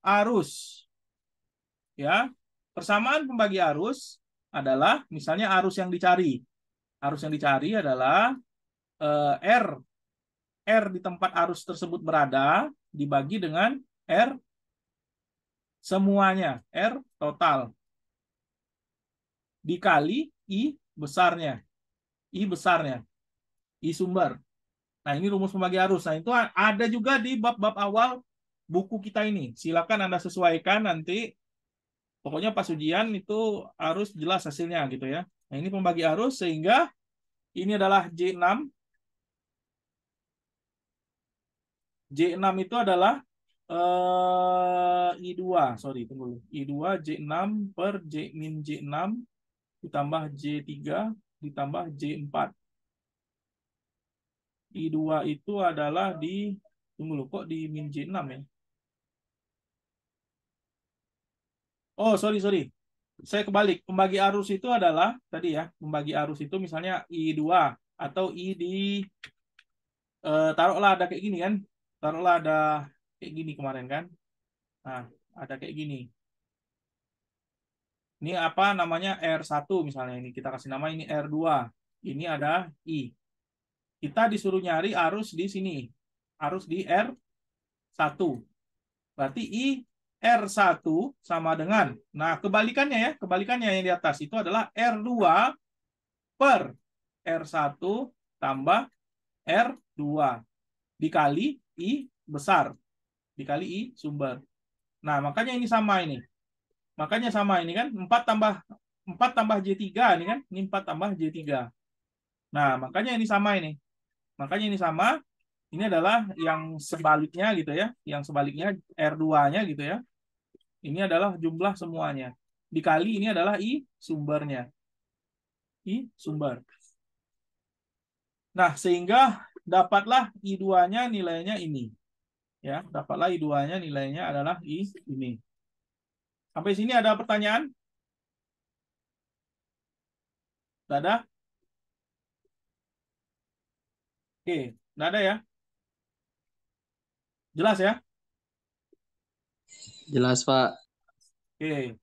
arus. Ya, persamaan pembagi arus adalah misalnya arus yang dicari. Arus yang dicari adalah R di tempat arus tersebut berada dibagi dengan R semuanya, R total. Dikali I besarnya. I besarnya. I sumber. Nah, ini rumus pembagi arus. Nah, itu ada juga di bab-bab awal buku kita ini. Silakan Anda sesuaikan nanti. Pokoknya pas ujian itu harus jelas hasilnya gitu ya. Nah, ini pembagi arus sehingga ini adalah J6. J6 itu adalah I2, sorry, tunggu dulu. I2 J6 per J min J6 ditambah J3 ditambah J4. I2 itu adalah di, tunggu dulu, kok di min J6 ya? Oh, sorry. Saya kebalik. Pembagi arus itu adalah, tadi ya, pembagi arus itu misalnya I2 atau I di, taruhlah ada kayak gini kan. Taruhlah ada kayak gini kemarin kan. Nah, ada kayak gini. Ini apa namanya R1 misalnya ini. Kita kasih nama ini R2. Ini ada I. Kita disuruh nyari arus di sini. Arus di R1. Berarti I R1 sama dengan. Nah, kebalikannya ya. Kebalikannya yang di atas itu adalah R2 per R1 tambah R2. Dikali I besar. Dikali I sumber. Nah, makanya ini sama ini. Makanya sama ini kan 4 tambah J3 ini kan. Ini 4 tambah J3. Nah, makanya ini sama ini. Makanya ini sama. Ini adalah yang sebaliknya gitu ya. Yang sebaliknya R2-nya gitu ya. Ini adalah jumlah semuanya. Dikali ini adalah I sumbernya. I sumber. Nah, sehingga dapatlah I2-nya nilainya ini. Ya, dapatlah I2-nya nilainya adalah I ini. Sampai sini ada pertanyaan? Tidak ada? Oke, tidak ada ya? Jelas ya? Jelas, Pak. Oke.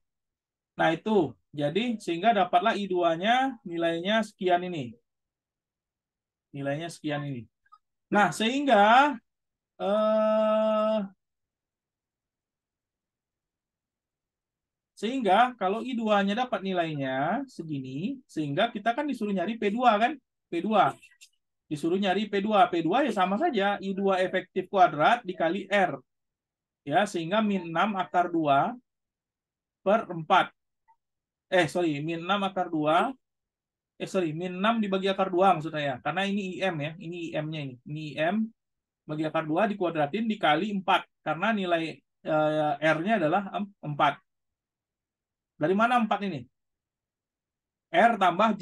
Nah, itu. Jadi, sehingga dapatlah I2-nya nilainya sekian ini. Nilainya sekian ini. Nah, sehingga kalau I2-nya dapat nilainya segini, sehingga kita kan disuruh nyari P2 kan? P2. Disuruh nyari P2. P2 ya sama saja. I2 efektif kuadrat dikali R. Ya, sehingga min 6 akar 2 per 4. Min 6 akar 2. Min 6 dibagi akar 2 maksud saya. Karena ini IM ya. Ini IM-nya ini. Ini IM bagi akar 2 dikuadratin dikali 4. Karena nilai R-nya adalah 4. Dari mana 4 ini? R tambah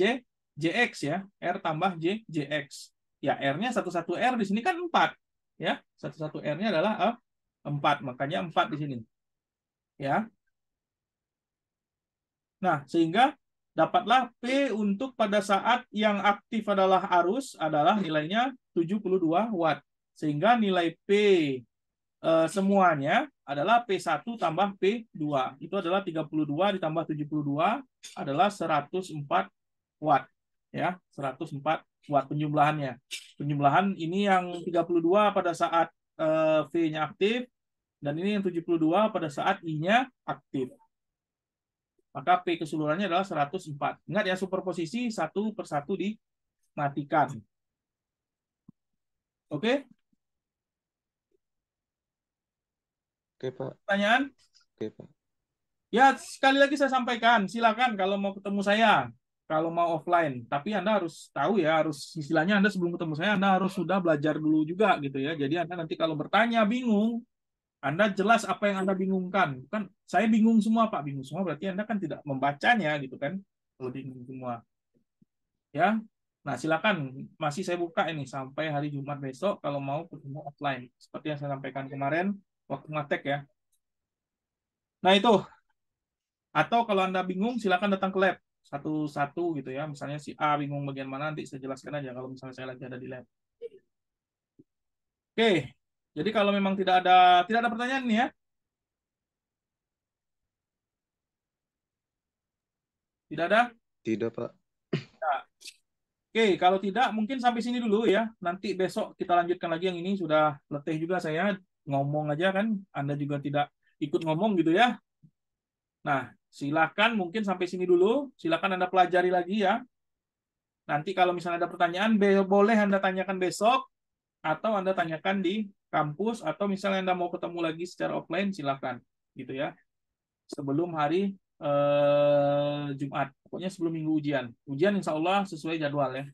JX ya. R tambah JX. Ya, R-nya satu R di sini kan 4. Ya, satu R-nya adalah 4. Makanya 4 di sini. Ya. Nah, sehingga dapatlah P untuk pada saat yang aktif adalah arus adalah nilainya 72 watt. Sehingga nilai P semuanya adalah P1 tambah P2. Itu adalah 32 ditambah 72 adalah 104 watt. Ya, 104 watt penjumlahannya. Penjumlahan ini yang 32 pada saat V-nya aktif dan ini yang 72 pada saat I-nya aktif. Maka P keseluruhannya adalah 104. Ingat ya, superposisi satu per satu dimatikan. Oke? Oke, Pak. Pertanyaan? Oke, Pak. Ya, sekali lagi saya sampaikan, silakan kalau mau ketemu saya, kalau mau offline. Tapi Anda harus tahu ya, harus istilahnya Anda sebelum ketemu saya, Anda harus sudah belajar dulu juga gitu ya. Jadi Anda nanti kalau bertanya bingung, Anda jelas apa yang Anda bingungkan. Kan saya bingung semua, Pak. Bingung semua berarti Anda kan tidak membacanya gitu kan. Kalau bingung semua. Ya. Nah, silakan masih saya buka ini sampai hari Jumat besok kalau mau ketemu offline. Seperti yang saya sampaikan kemarin waktu ngatek ya. Nah, itu. Atau kalau Anda bingung silakan datang ke lab satu-satu gitu ya. Misalnya si A bingung bagian mana nanti saya jelaskan aja kalau misalnya saya lagi ada di lab. Oke. Jadi kalau memang tidak ada pertanyaan nih ya. Tidak ada? Tidak, Pak. Nah, oke, kalau tidak mungkin sampai sini dulu ya. Nanti besok kita lanjutkan lagi yang ini sudah letih juga saya ngomong aja kan. Anda juga tidak ikut ngomong gitu ya. Nah, silakan mungkin sampai sini dulu. Silakan Anda pelajari lagi ya. Nanti kalau misalnya ada pertanyaan boleh Anda tanyakan besok atau Anda tanyakan di kampus atau misalnya Anda mau ketemu lagi secara offline silakan gitu ya. Sebelum hari Jumat. Pokoknya sebelum minggu ujian. Ujian insya Allah sesuai jadwal ya.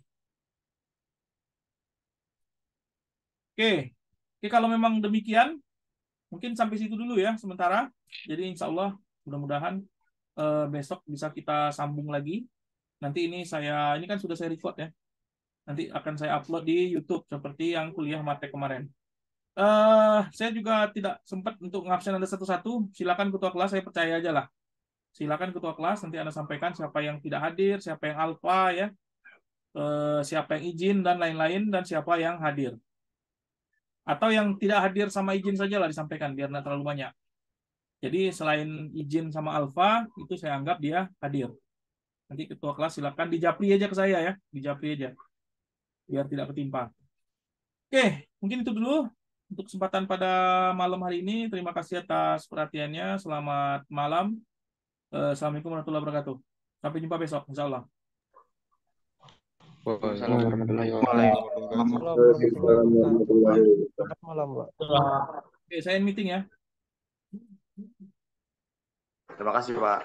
Oke. Oke, kalau memang demikian, mungkin sampai situ dulu ya sementara. Jadi insya Allah mudah-mudahan besok bisa kita sambung lagi. Nanti ini kan sudah saya record ya. Nanti akan saya upload di YouTube seperti yang kuliah Matek kemarin. Saya juga tidak sempat untuk ngabsen Anda satu-satu. Silakan ketua kelas, saya percaya aja lah. Silakan ketua kelas, nanti Anda sampaikan siapa yang tidak hadir, siapa yang alfa ya, siapa yang izin dan lain-lain, dan siapa yang hadir. Atau yang tidak hadir sama izin saja lah disampaikan biar tidak terlalu banyak. Jadi selain izin sama alfa itu saya anggap dia hadir. Nanti ketua kelas silakan dijapri aja ke saya ya, dijapri aja biar tidak ketimpa. Oke, mungkin itu dulu untuk kesempatan pada malam hari ini. Terima kasih atas perhatiannya. Selamat malam. Assalamualaikum warahmatullahi wabarakatuh. Sampai jumpa besok, insya Allah. Waalaikumsalam warahmatullahi Waalaikumsalam wabarakatuh. Selamat malam, Pak. Oke, saya meeting ya. Terima kasih, Pak.